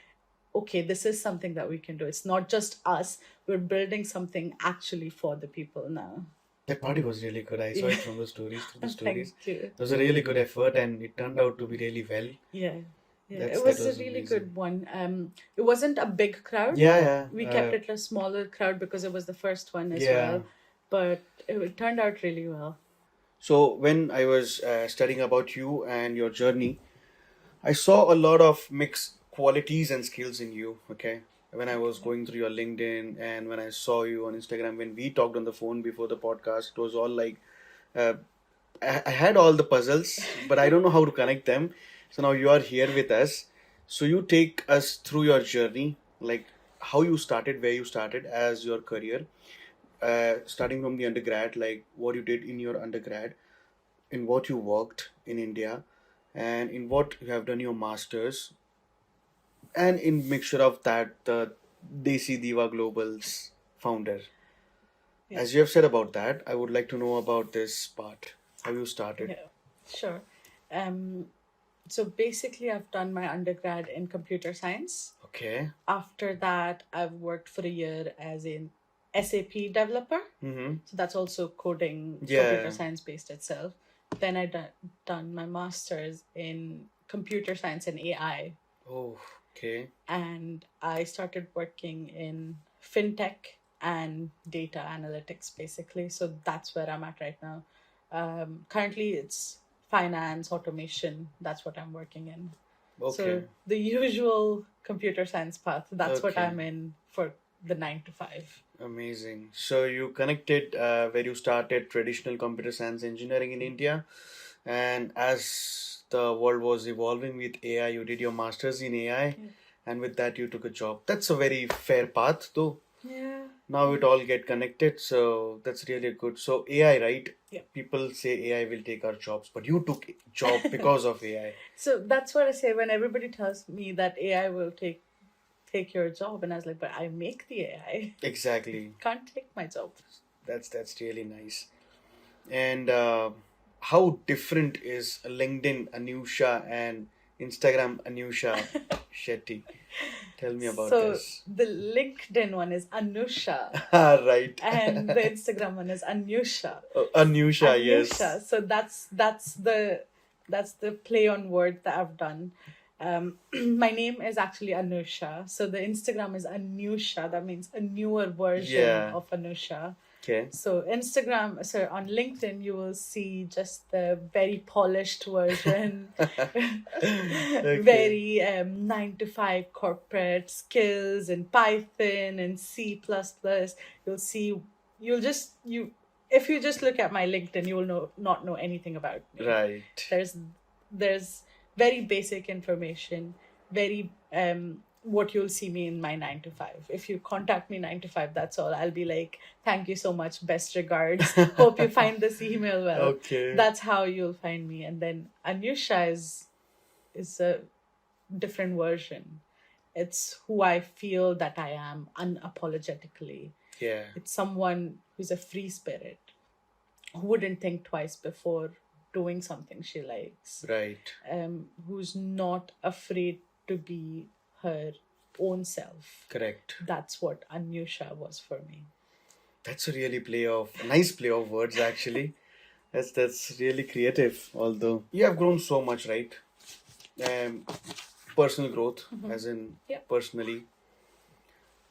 okay, this is something that we can do. It's not just us. We're building something actually for the people now. That party was really good. I saw it from the stories, through the stories. Thank you. It was a really good effort, and it turned out to be really well. Yeah. Yeah, That it was was a really amazing. good one. It wasn't a big crowd. Yeah. We kept it a smaller crowd because it was the first one as Yeah. well. But it turned out really well. So when I was studying about you and your journey, I saw a lot of mixed qualities and skills in you. Okay, when I was going through your LinkedIn and when I saw you on Instagram, when we talked on the phone before the podcast, it was all like uh, I had all the puzzles, but I don't know how to connect them. So now you are here with us. So you take us through your journey, like how you started, where you started as your career, starting from the undergrad, like what you did in your undergrad, in what you worked in India, and in what you have done your masters, and in mixture of that, the Desi Diva Global's founder. Yeah. As you have said about that, I would like to know about this part. How you started? Yeah, sure. So basically, I've done my undergrad in computer science. Okay. After that, I've worked for a year as an SAP developer. So that's also coding, computer science based itself. Then I done my master's in computer science and AI. Oh, okay. And I started working in fintech and data analytics, basically. So that's where I'm at right now. Currently, it's finance, automation. That's what I'm working in. Okay. So the usual computer science path, that's what Okay. I'm in for the 9 to 5. Amazing. So you connected where you started traditional computer science engineering in India, and as the world was evolving with AI, you did your masters in AI, and with that you took a job. That's a very fair path, though. Yeah. Now it all get connected, so that's really good. So AI, right? Yeah. People say AI will take our jobs, but you took job because of AI. So that's what I say when everybody tells me that AI will take your job, and I was like, but I make the AI. Exactly. Can't take my job. That's really nice. And how different is LinkedIn Anusha and Instagram Anusha Shetty? Tell me about this. So the LinkedIn one is Anusha. Right. And the Instagram one is Anusha. Anusha, yes. Anusha. So that's the play on word that I've done. My name is actually Anusha. So the Instagram is Anusha. That means a newer version of Anusha. Okay. So on LinkedIn, you will see just the very polished version, very 9 to 5 corporate skills in Python and C++. If you just look at my LinkedIn, you will not know anything about me. Right. There's very basic information, very what you'll see me in my 9 to 5. If you contact me 9 to 5, that's all. I'll be like, thank you so much, best regards. Hope you find this email well. Okay. That's how you'll find me. And then Anusha is a different version. It's who I feel that I am unapologetically. Yeah. It's someone who's a free spirit, who wouldn't think twice before doing something she likes, Right. who's not afraid to be her own self. Correct. That's what Anusha was for me. That's a really nice play of words actually. That's really creative. Although you have grown so much, right? Um, Personal growth, as in Yeah. personally,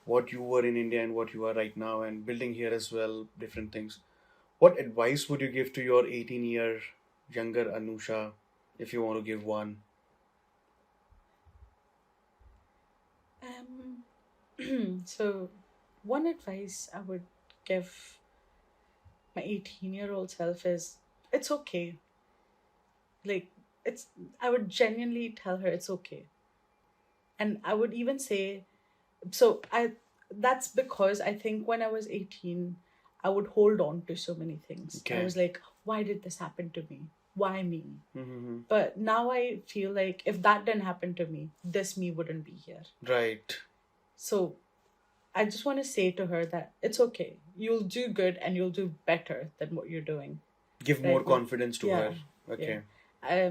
what you were in India and what you are right now, and building here as well, different things. What advice would you give to your 18-year younger Anusha, if you want to give one? So, one advice I would give my 18-year-old self is it's okay. Like, I would genuinely tell her it's okay. And I would even say, that's because I think when I was 18, I would hold on to so many things. I Okay. was like, why did this happen to me? Why me? Mm-hmm. But now I feel like if that didn't happen to me, this me wouldn't be here. Right. So I just want to say to her that it's okay. You'll do good and you'll do better than what you're doing. Give Right. more confidence to Yeah. her. Okay. Yeah.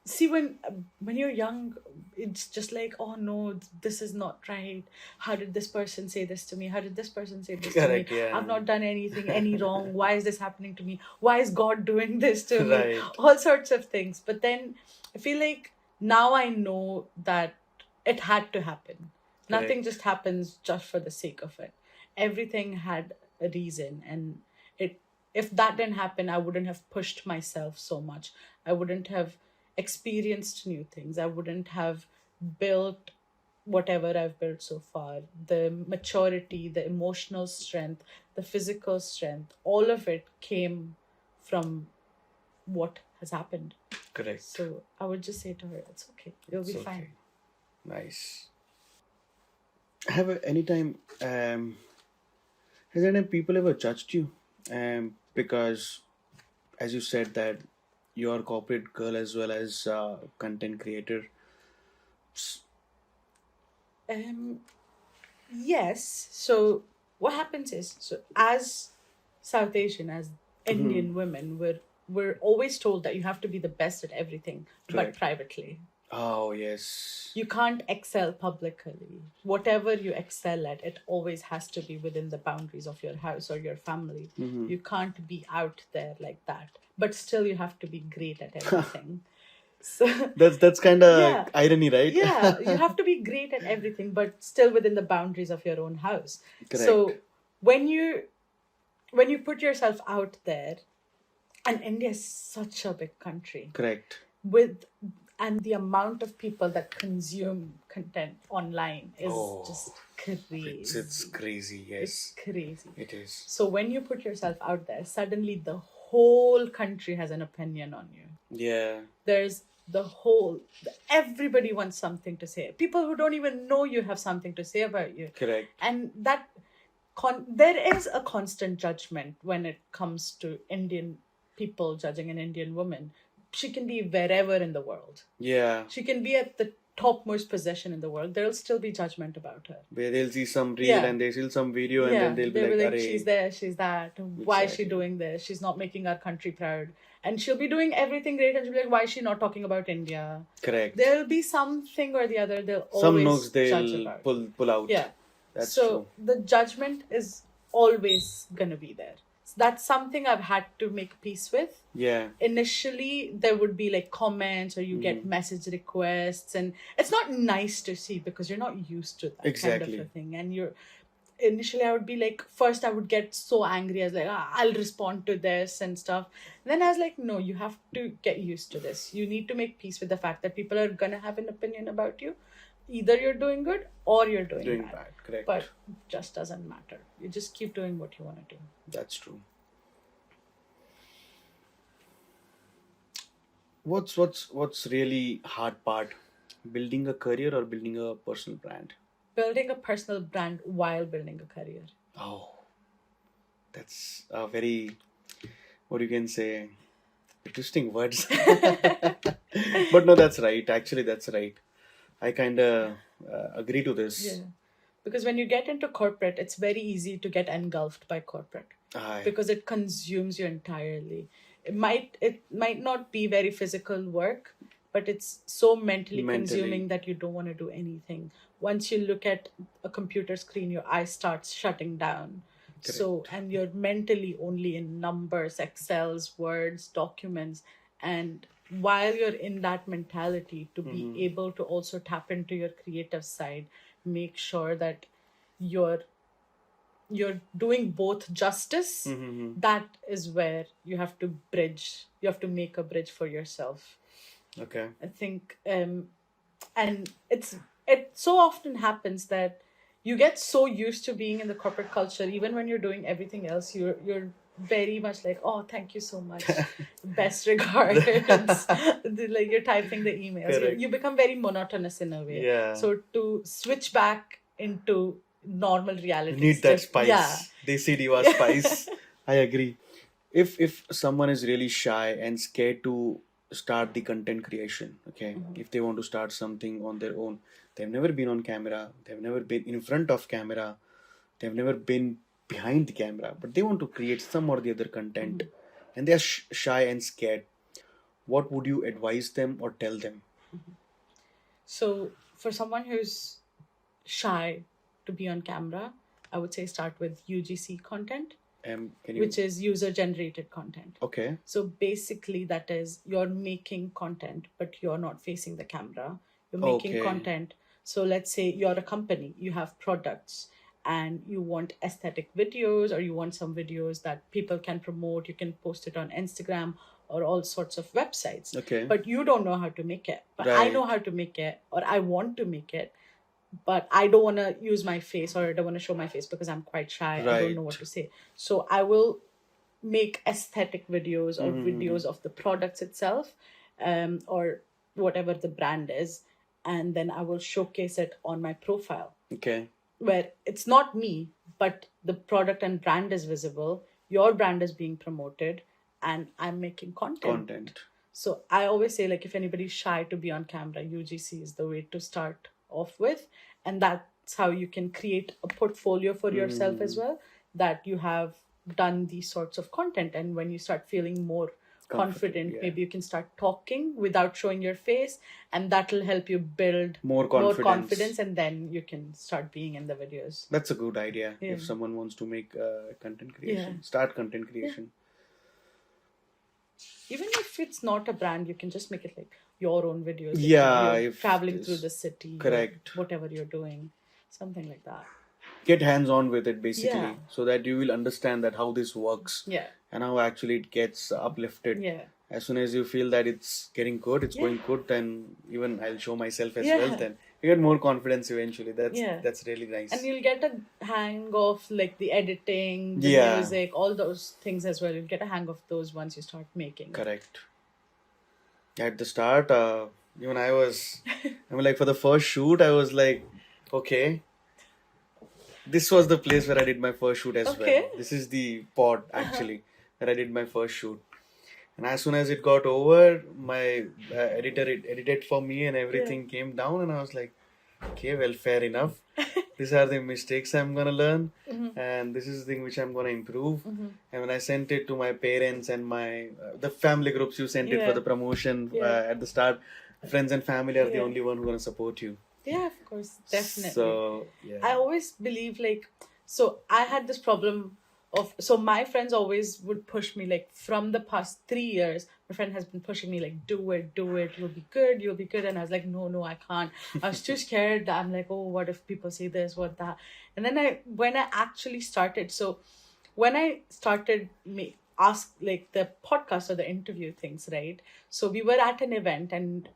See, when you're young, it's just like, oh no, this is not right. How did this person say this to me? How did this person say this Correct, to me? yeah. I've not done anything any wrong. Why is this happening to me? Why is God doing this to me? Right. All sorts of things. But then I feel like now I know that it had to happen. Nothing Correct. just happens just for the sake of it. Everything had a reason, and it if that didn't happen, I wouldn't have pushed myself so much. I wouldn't have experienced new things. I wouldn't have built whatever I've built so far. The maturity, the emotional strength, the physical strength, all of it came from what has happened. Correct. So I would just say to her, it's okay. You'll be It's fine. okay. Nice. Have any time has any people ever judged you? Because as you said that you're a corporate girl as well as content creator. Yes. So what happens is, so as South Asian, as Indian women, we're always told that you have to be the best at everything, but Correct. privately. Oh yes. You can't excel publicly. Whatever you excel at, it always has to be within the boundaries of your house or your family. You can't be out there like that. But still, you have to be great at everything. So That's kind of Yeah. irony, right? yeah, you have to be great at everything, but still within the boundaries of your own house. Correct. So when you put yourself out there, and India is such a big country, Correct. and the amount of people that consume content online is Oh, just crazy. It's crazy. It's Yes, crazy. it is. So when you put yourself out there, suddenly the whole country has an opinion on you. Yeah. There's everybody wants something to say. People who don't even know you have something to say about you. Correct. And there is a constant judgment when it comes to Indian people judging an Indian woman. She can be wherever in the world. Yeah. She can be at the topmost position in the world. There'll still be judgment about her. Where they'll see some reel Yeah. and they see some video and then they'll be like, "Arey." she's there, she's that. Why is she Exactly. doing this? She's not making our country proud. And she'll be doing everything great, and she'll be like, why is she not talking about India? Correct. There'll be something or the other. They'll Some always notes judge they'll about. pull out. Yeah. That's so true. the judgment is always gonna be there. So that's something I've had to make peace with. Yeah. Initially, there would be like comments or you get message requests, and it's not nice to see because you're not used to that Exactly. kind of a thing. And initially I would be like, first I would get so angry. I was like, I'll respond to this and stuff. Then I was like, no, you have to get used to this. You need to make peace with the fact that people are gonna have an opinion about you. Either you're doing good or you're doing bad. Correct. But it just doesn't matter. You just keep doing what you want to do. That's true. What's really hard part? Building a career or building a personal brand? Building a personal brand while building a career. Oh, that's a very, what you can say, interesting words. But no, that's right. Actually, that's right. I kind of agree to this. Yeah. Because when you get into corporate, it's very easy to get engulfed by corporate Aye. because it consumes you entirely. It might not be very physical work, but it's so mentally consuming that you don't want to do anything. Once you look at a computer screen, your eye starts shutting down. So, and you're mentally only in numbers, Excels, words, documents. And while you're in that mentality, to be able to also tap into your creative side, make sure that you're doing both justice. That is where you have to make a bridge for yourself. Okay. I think and it so often happens that you get so used to being in the corporate culture, even when you're doing everything else, you're very much like, oh, thank you so much, best regards. Like you're typing the emails. You become very monotonous in a way. Yeah. So to switch back into normal reality, You need that spice. Yeah. Desi diva spice. I agree. If someone is really shy and scared to start the content creation, okay, if they want to start something on their own, they've never been on camera, they've never been in front of camera, they've never been behind the camera, but they want to create some or the other content, and they're shy and scared. What would you advise them or tell them? So for someone who's shy to be on camera, I would say start with UGC content, which is user generated content. Okay. So basically, that is you're making content, but you're not facing the camera. You're making content. So let's say you're a company, you have products, and you want aesthetic videos, or you want some videos that people can promote. You can post it on Instagram or all sorts of websites. Okay. But you don't know how to make it. But I know how to make it, or I want to make it. But I don't want to use my face, or I don't want to show my face because I'm quite shy. I don't know what to say. So I will make aesthetic videos or videos of the products itself, or whatever the brand is. And then I will showcase it on my profile. Okay. Where it's not me, but the product and brand is visible. Your brand is being promoted, and I'm making content. So I always say, like, if anybody's shy to be on camera, UGC is the way to start off with. And that's how you can create a portfolio for yourself as well, that you have done these sorts of content. And when you start feeling more confident, maybe you can start talking without showing your face, and that'll help you build more confidence, and then you can start being in the videos. That's a good idea. If someone wants to make content creation, start content creation. Even if it's not a brand, you can just make it like your own videos. Yeah, you're traveling through the city. Correct. Whatever you're doing, something like that. Get hands-on with it, basically, so that you will understand that how this works. Yeah. And how actually it gets uplifted. Yeah. As soon as you feel that it's getting good, it's going good, then even I'll show myself as well. Then you get more confidence eventually. That's really nice. And you'll get a hang of like the editing, the music, all those things as well. You'll get a hang of those once you start making. Correct. At the start, even I was, like, for the first shoot, I was like, okay, this was the place where I did my first shoot as well. This is the pod actually where I did my first shoot. And as soon as it got over, my editor edited for me and everything came down, and I was like, okay, well, fair enough. These are the mistakes I'm going to learn, and this is the thing which I'm going to improve. And when I sent it to my parents and my the family groups, you sent it for the promotion at the start, friends and family are the only one who are going to support you. Yeah, of course, definitely. So, I always believe, like, so I had this problem of, so my friends always would push me, like, from the past 3 years, my friend has been pushing me, like, do it, you'll be good. And I was like, no, I can't. I was too scared. I'm like, oh, what if people say this, what that? And then when I actually started, when I started ask like the podcast or the interview things, right? So we were at an event, and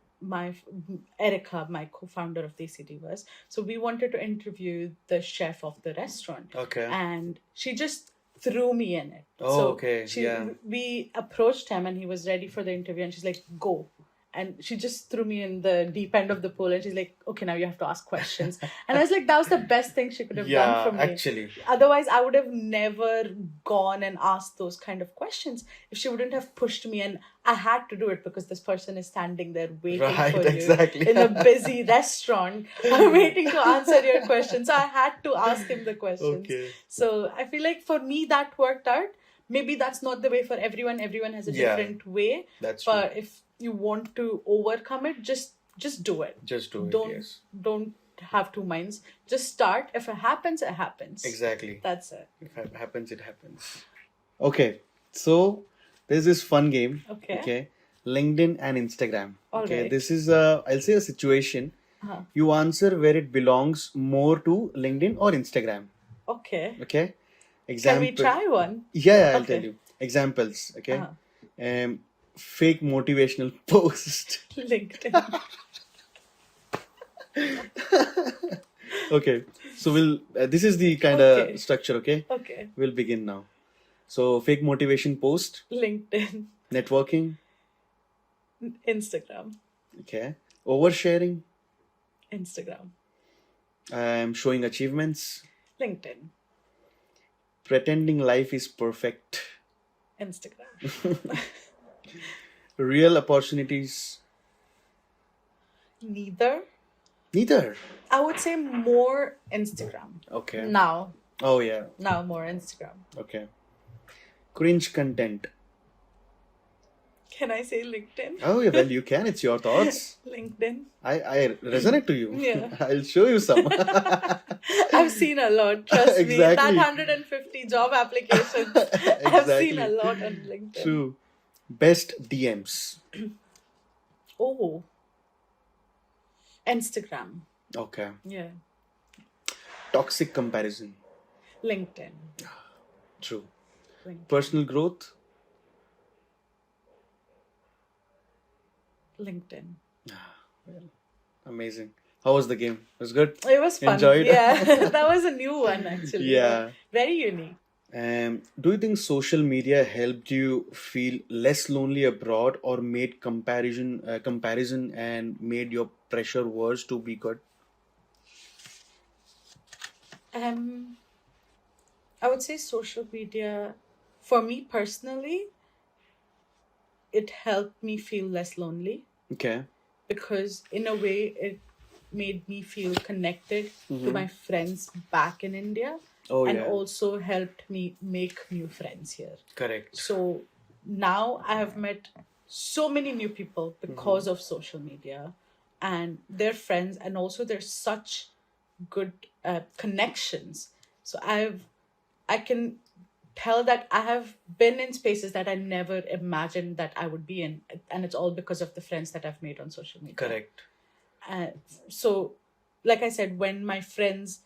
Erica, my co-founder of Desi Divas, so we wanted to interview the chef of the restaurant. Okay. And she just threw me in it. Oh, so okay. We approached him, and he was ready for the interview, and she's like, go. and she just threw me in the deep end of the pool, and she's like, okay, now you have to ask questions. And I was like, that was the best thing she could have done for me. Actually. Otherwise, I would have never gone and asked those kind of questions if she wouldn't have pushed me. And I had to do it because this person is standing there waiting for you exactly. in a busy restaurant, waiting to answer your questions. So I had to ask him the questions. Okay. So I feel like for me, that worked out. Maybe that's not the way for everyone. Everyone has a different way. That's but true. if you want to overcome it, just do it. Just do it. Don't have two minds. Just start. If it happens, it happens. Exactly. That's it. If it happens, it happens. Okay. So there's this fun game. Okay. LinkedIn and Instagram. All right. This is I'll say a situation. You answer where it belongs more to LinkedIn or Instagram. Okay. Okay. Can we try one? Yeah, I'll tell you. Examples. Okay. Fake motivational post. LinkedIn. Okay. So we'll. This is the kind of structure. Okay. Okay. We'll begin now. So fake motivation post. LinkedIn. Networking. Instagram. Okay. Oversharing. Instagram. Showing achievements. LinkedIn. Pretending life is perfect. Instagram. Real opportunities. Neither. I would say more Instagram. Okay. Now. Oh yeah. Now more Instagram. Okay. Cringe content. Can I say LinkedIn? Oh yeah, well you can. It's your thoughts. LinkedIn. I resonate to you. Yeah. I'll show you some. I've seen a lot. Trust me. That Exactly. 150 job applications. I've seen a lot on LinkedIn. True. Best DMs. Oh. Instagram. Okay. Yeah. Toxic comparison. LinkedIn. True. LinkedIn. Personal growth. LinkedIn. Well, amazing. How was the game? It was good? It was fun. Enjoyed? Yeah. That was a new one actually. Yeah. Very unique. Do you think social media helped you feel less lonely abroad or made comparison and made your pressure worse to be good? I would say social media, for me personally, it helped me feel less lonely Okay. because in a way it made me feel connected to my friends back in India. Oh, and yeah. also helped me make new friends here. Correct. So now I have met so many new people because of social media and their friends, and also there's such good connections. So I can tell that I have been in spaces that I never imagined that I would be in, and it's all because of the friends that I've made on social media. Correct. So, like I said, when my friends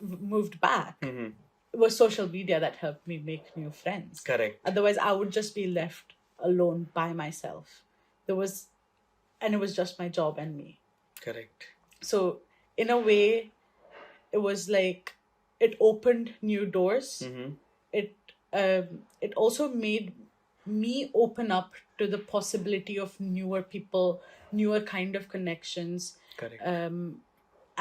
moved back, it was social media that helped me make new friends. Correct. Otherwise, I would just be left alone by myself. It was just my job and me. Correct. So, in a way, it was like it opened new doors. It also made me open up to the possibility of newer people, newer kind of connections. Correct.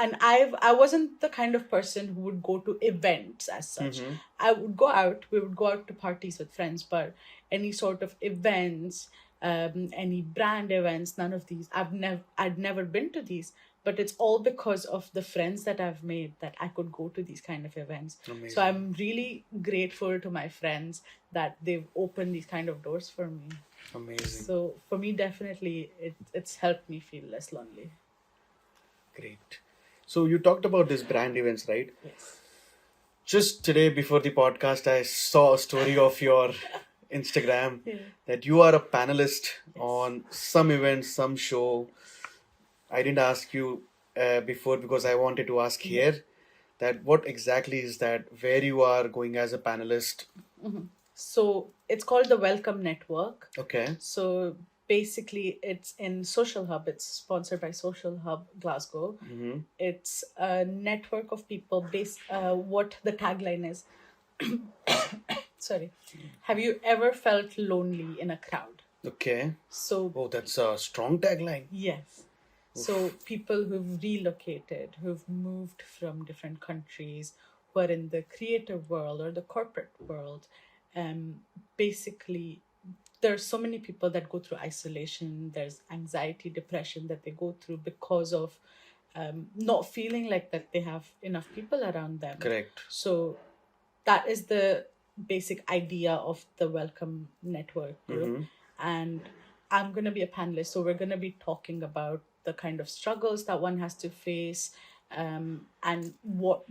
And I wasn't the kind of person who would go to events as such. I would go out. We would go out to parties with friends, but any sort of events, any brand events, none of these. I'd never been to these, but it's all because of the friends that I've made that I could go to these kind of events. Amazing. So I'm really grateful to my friends that they've opened these kind of doors for me. Amazing. So for me, definitely, it's helped me feel less lonely. Great. So you talked about these brand events, right? Yes. Just today before the podcast, I saw a story of your Instagram that you are a panelist on some event, some show. I didn't ask you before because I wanted to ask here that what exactly is that, where you are going as a panelist. So it's called the Welcome Network. Okay. So basically it's in Social Hub. It's sponsored by Social Hub Glasgow. It's a network of people based, what the tagline is. Sorry. Have you ever felt lonely in a crowd? Okay. So Oh, that's a strong tagline. yes. So people who've relocated, who've moved from different countries, who are in the creative world or the corporate world, basically there's so many people that go through isolation. There's anxiety, depression that they go through because of not feeling like that they have enough people around them. Correct. So that is the basic idea of the Welcome Network group. And I'm going to be a panelist. So we're going to be talking about the kind of struggles that one has to face, and what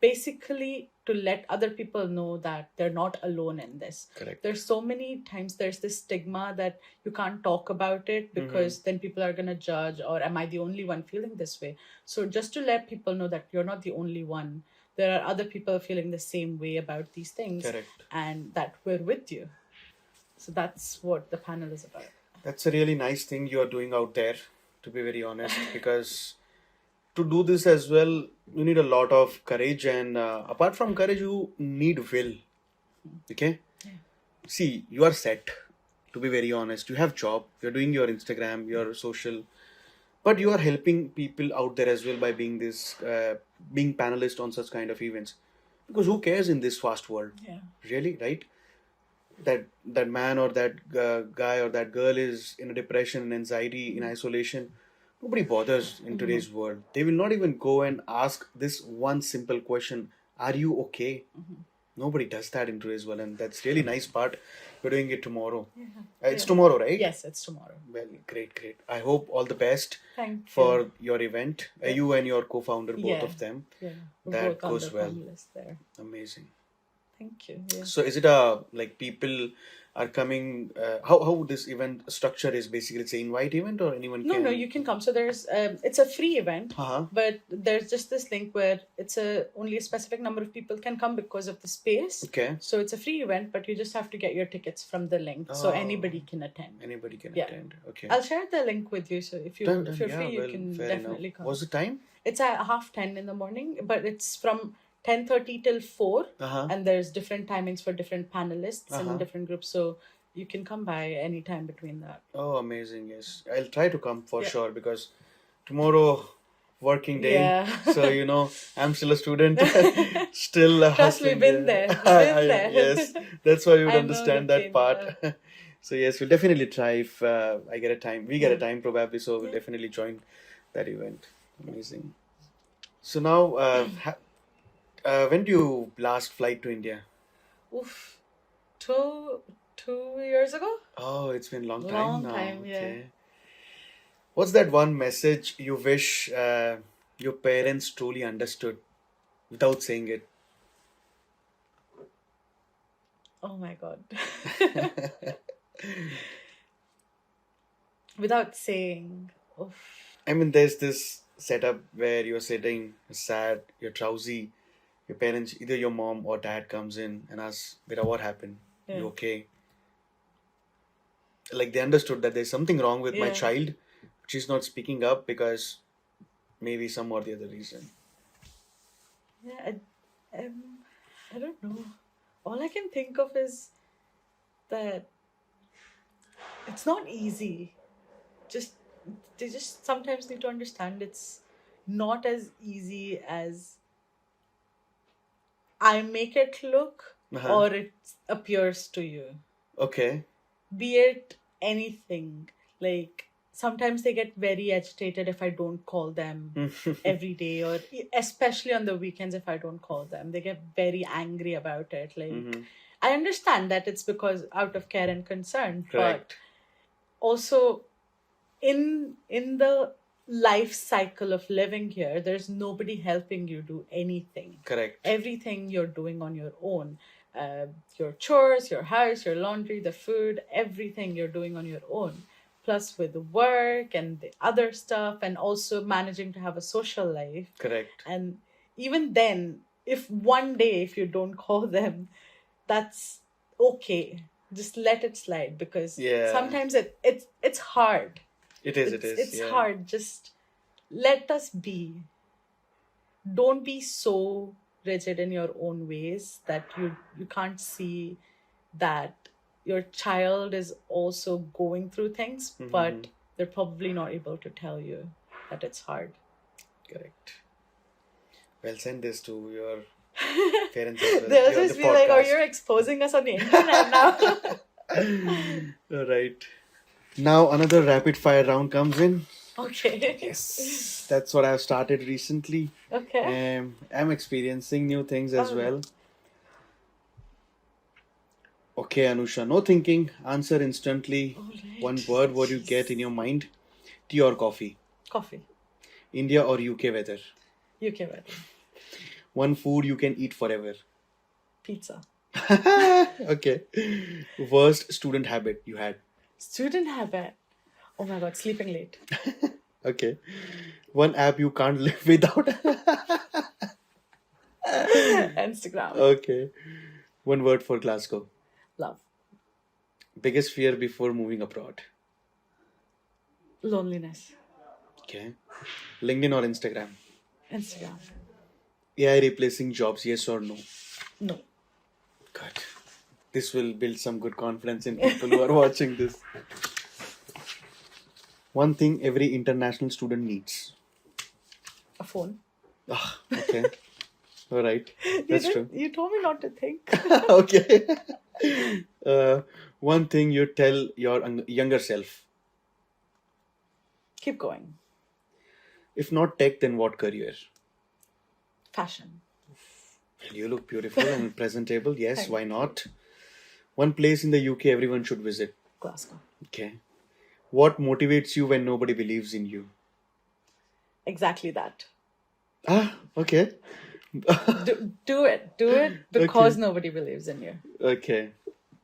basically to let other people know that they're not alone in this. Correct. There's so many times there's this stigma that you can't talk about it because then people are going to judge, or am I the only one feeling this way? So just to let people know that you're not the only one. There are other people feeling the same way about these things. Correct. And that we're with you. So that's what the panel is about. That's a really nice thing you are doing out there, to be very honest, because to do this as well, you need a lot of courage, and apart from courage, you need will. Okay? See, you are set, to be very honest. You have job, you're doing your Instagram, your social, but you are helping people out there as well by being being panelist on such kind of events. Because who cares in this fast world? Yeah. Really, right? That man or that guy or that girl is in a depression and anxiety in isolation. Nobody bothers in today's world. They will not even go and ask this one simple question: are you okay? Nobody does that in today's world, and that's really nice part. We're doing it tomorrow. It's tomorrow, right? Yes, it's tomorrow. Well, great. I hope all the best Thank you. for your event. You and your co-founder, both Yeah. of them. Yeah. That both on goes the well. panelist there. Amazing. Thank you. Yeah. So is it like people are coming? How this event structure is basically, it's an invite event or anyone No, can? no, you can come. So there's it's a free event, but there's just this link where it's only a specific number of people can come because of the space. Okay. So it's a free event, but you just have to get your tickets from the link, so anybody can attend. Anybody can Yeah. attend. Okay. I'll share the link with you. So if Done. if you're Yeah, free, you well, can fair definitely enough. come. What's the time? It's at 10:30 in the morning, but it's from 10:30 till 4, and there's different timings for different panelists and different groups. So you can come by any time between that. Oh, amazing! Yes, I'll try to come for Yeah. sure, because tomorrow working day. Yeah. So I'm still a student, still Trust me, hustling. been there. Been there. Yes, that's why you would I know understand the that pain, part. So yes, we'll definitely try if I get a time. We get a time probably, so we'll definitely join that event. Amazing. So now, when do you last flight to India? Oof. Two years ago? Oh, it's been a long time Long now. time, yeah. Okay. What's that one message you wish your parents truly understood without saying it? Oh my God. Without saying. Oof. I mean, there's this setup where you're sitting sad, you're drowsy, your parents, either your mom or dad comes in and asks, Beta, what happened? Yeah. You okay? Like they understood that there's something wrong with my Yeah. child. She's not speaking up because maybe some or the other reason. Yeah, I don't know. All I can think of is that it's not easy. They just sometimes need to understand it's not as easy as I make it look or it appears to you. Okay. Be it anything. Like sometimes they get very agitated if I don't call them every day, or especially on the weekends if I don't call them. They get very angry about it. Like I understand that it's because out of care and concern, Correct. but also in the life cycle of living here, there's nobody helping you do anything. Correct. Everything you're doing on your own. Your chores, your house, your laundry, the food, everything you're doing on your own. Plus with work and the other stuff, and also managing to have a social life. Correct. And even then, if one day if you don't call them, that's okay. Just let it slide, because sometimes it's hard. It is. It's hard. Just let us be. Don't be so rigid in your own ways that you can't see that your child is also going through things, but they're probably not able to tell you that it's hard. Correct. Well, send this to your parents as well. They'll You're just the be like, oh, podcast. you're exposing us on the internet now. All right. Now another rapid fire round comes in. Okay. Yes. That's what I've started recently. Okay. I'm experiencing new things as Oh. well. Okay, Anusha, no thinking. Answer instantly. Alright. One word, what you get in your mind. Tea or coffee? Coffee. India or UK weather? UK wedding. One food you can eat forever. Pizza. Okay. Worst student habit you had? Student habit. Oh my god, sleeping late. Okay. One app you can't live without? Instagram. Okay. One word for Glasgow. Love. Biggest fear before moving abroad? Loneliness. Okay. LinkedIn or Instagram? Instagram. AI replacing jobs, yes or no? No. Good. This will build some good confidence in people who are watching this. One thing every international student needs. A phone. Ah, okay. All right. That's true. You told me not to think. Okay. One thing you tell your younger self. Keep going. If not tech, then what career? Fashion. Well, you look beautiful and presentable. Yes, Thank why not? One place in the UK everyone should visit. Glasgow. Okay. What motivates you when nobody believes in you? Exactly that. Ah, okay. Do it. Do it because nobody believes in you. Okay,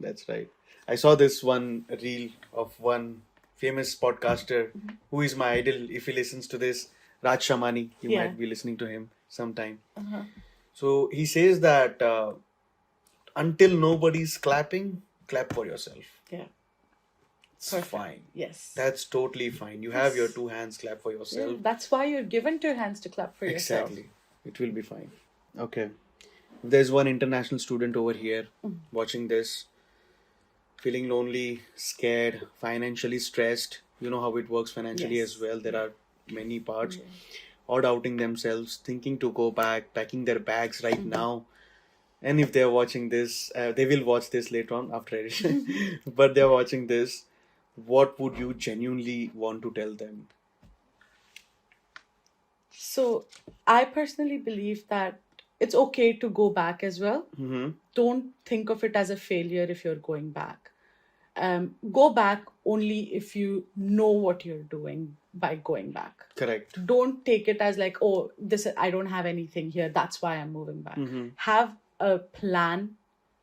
that's right. I saw this one reel of one famous podcaster who is my idol. If he listens to this, Raj Shamani, you Yeah. might be listening to him sometime. So he says that until nobody's clapping, clap for yourself. Yeah. It's Perfect. fine. Yes. That's totally fine. You have your two hands, clap for Yeah, yourself. that's why you're given two hands to clap for yourself. Exactly. It will be fine. Okay. There's one international student over here watching this, feeling lonely, scared, financially stressed. You know how it works financially Yes. as well. There are many parts. Or doubting themselves, thinking to go back, packing their bags right now. And if they're watching this, they will watch this later on after edition. But they're watching this. What would you genuinely want to tell them? So I personally believe that it's okay to go back as well. Don't think of it as a failure if you're going back. Go back only if you know what you're doing by going back. Correct. Don't take it as like, oh, this I don't have anything here, that's why I'm moving back. Have a plan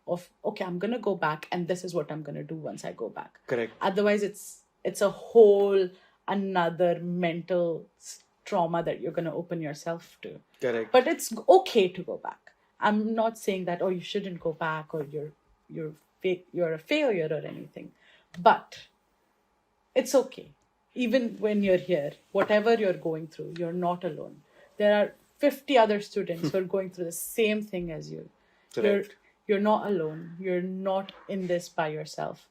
of, okay, I'm gonna go back and this is what I'm gonna do once I go back. Correct. Otherwise it's a whole another mental trauma that you're gonna open yourself to. Correct. But it's okay to go back. I'm not saying that, oh, you shouldn't go back or you're a failure or anything. But it's okay. Even when you're here, whatever you're going through, you're not alone. There are 50 other students who are going through the same thing as you. Correct. You're not alone. You're not in this by yourself.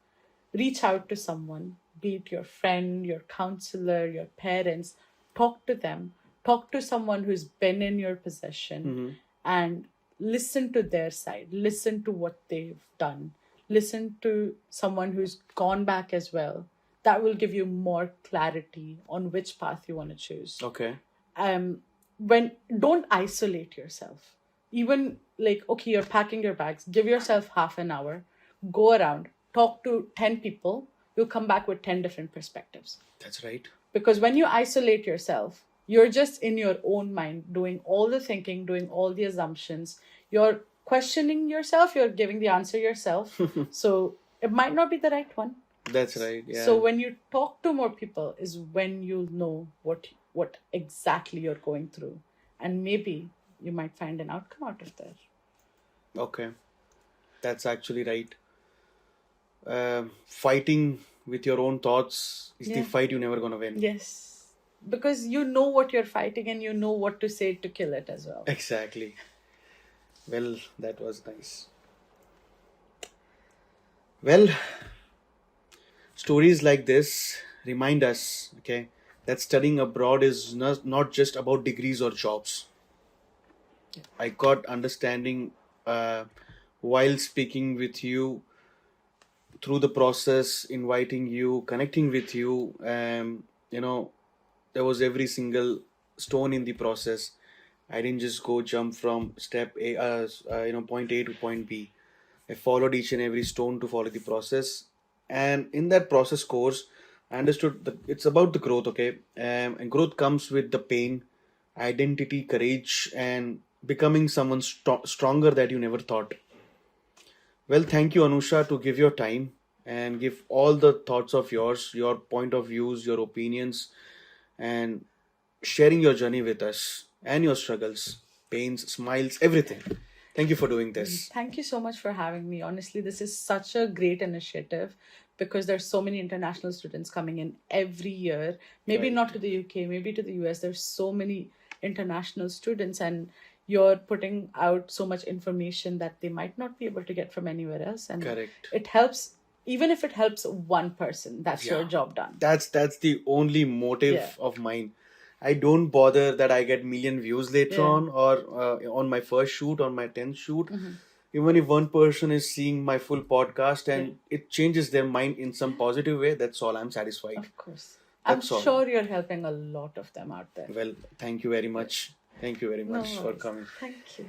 Reach out to someone, be it your friend, your counselor, your parents. Talk to them. Talk to someone who's been in your position and listen to their side. Listen to what they've done. Listen to someone who's gone back as well. That will give you more clarity on which path you want to choose. Okay. Don't isolate yourself. Even like, okay, you're packing your bags, give yourself half an hour, go around, talk to 10 people, you'll come back with 10 different perspectives. That's right. Because when you isolate yourself, you're just in your own mind, doing all the thinking, doing all the assumptions. You're questioning yourself, you're giving the answer yourself. So it might not be the right one. That's right. Yeah. So when you talk to more people is when you'll know what exactly you're going through. And maybe you might find an outcome out of there. Okay. That's actually right. Fighting with your own thoughts is the fight you're never going to win. Yes. Because you know what you're fighting and you know what to say to kill it as well. Exactly. Well, that was nice. Well, stories like this remind us, okay, that studying abroad is not just about degrees or jobs. I got understanding uh, while speaking with you through the process, inviting you, connecting with you. You know, there was every single stone in the process. I didn't just go jump from step A, point A to point B. I followed each and every stone to follow the process. And in that process course, I understood that it's about the growth, okay? And growth comes with the pain, identity, courage, and becoming someone stronger that you never thought. Well, thank you, Anusha, to give your time and give all the thoughts of yours, your point of views, your opinions, and sharing your journey with us and your struggles, pains, smiles, everything. Thank you for doing this. Thank you so much for having me. Honestly, this is such a great initiative because there's so many international students coming in every year. Maybe Right. not to the UK, maybe to the US. There's so many international students, and you're putting out so much information that they might not be able to get from anywhere else. And Correct. it helps, even if it helps one person, that's your Yeah. job done. That's the only motive Yeah. of mine. I don't bother that I get million views later Yeah. on or on my first shoot, on my 10th shoot. Even if one person is seeing my full podcast and it changes their mind in some positive way, that's all. I'm satisfied. Of course. I'm That's all. sure you're helping a lot of them out there. Well, thank you very much. Thank you very No much for worries. coming. Thank you.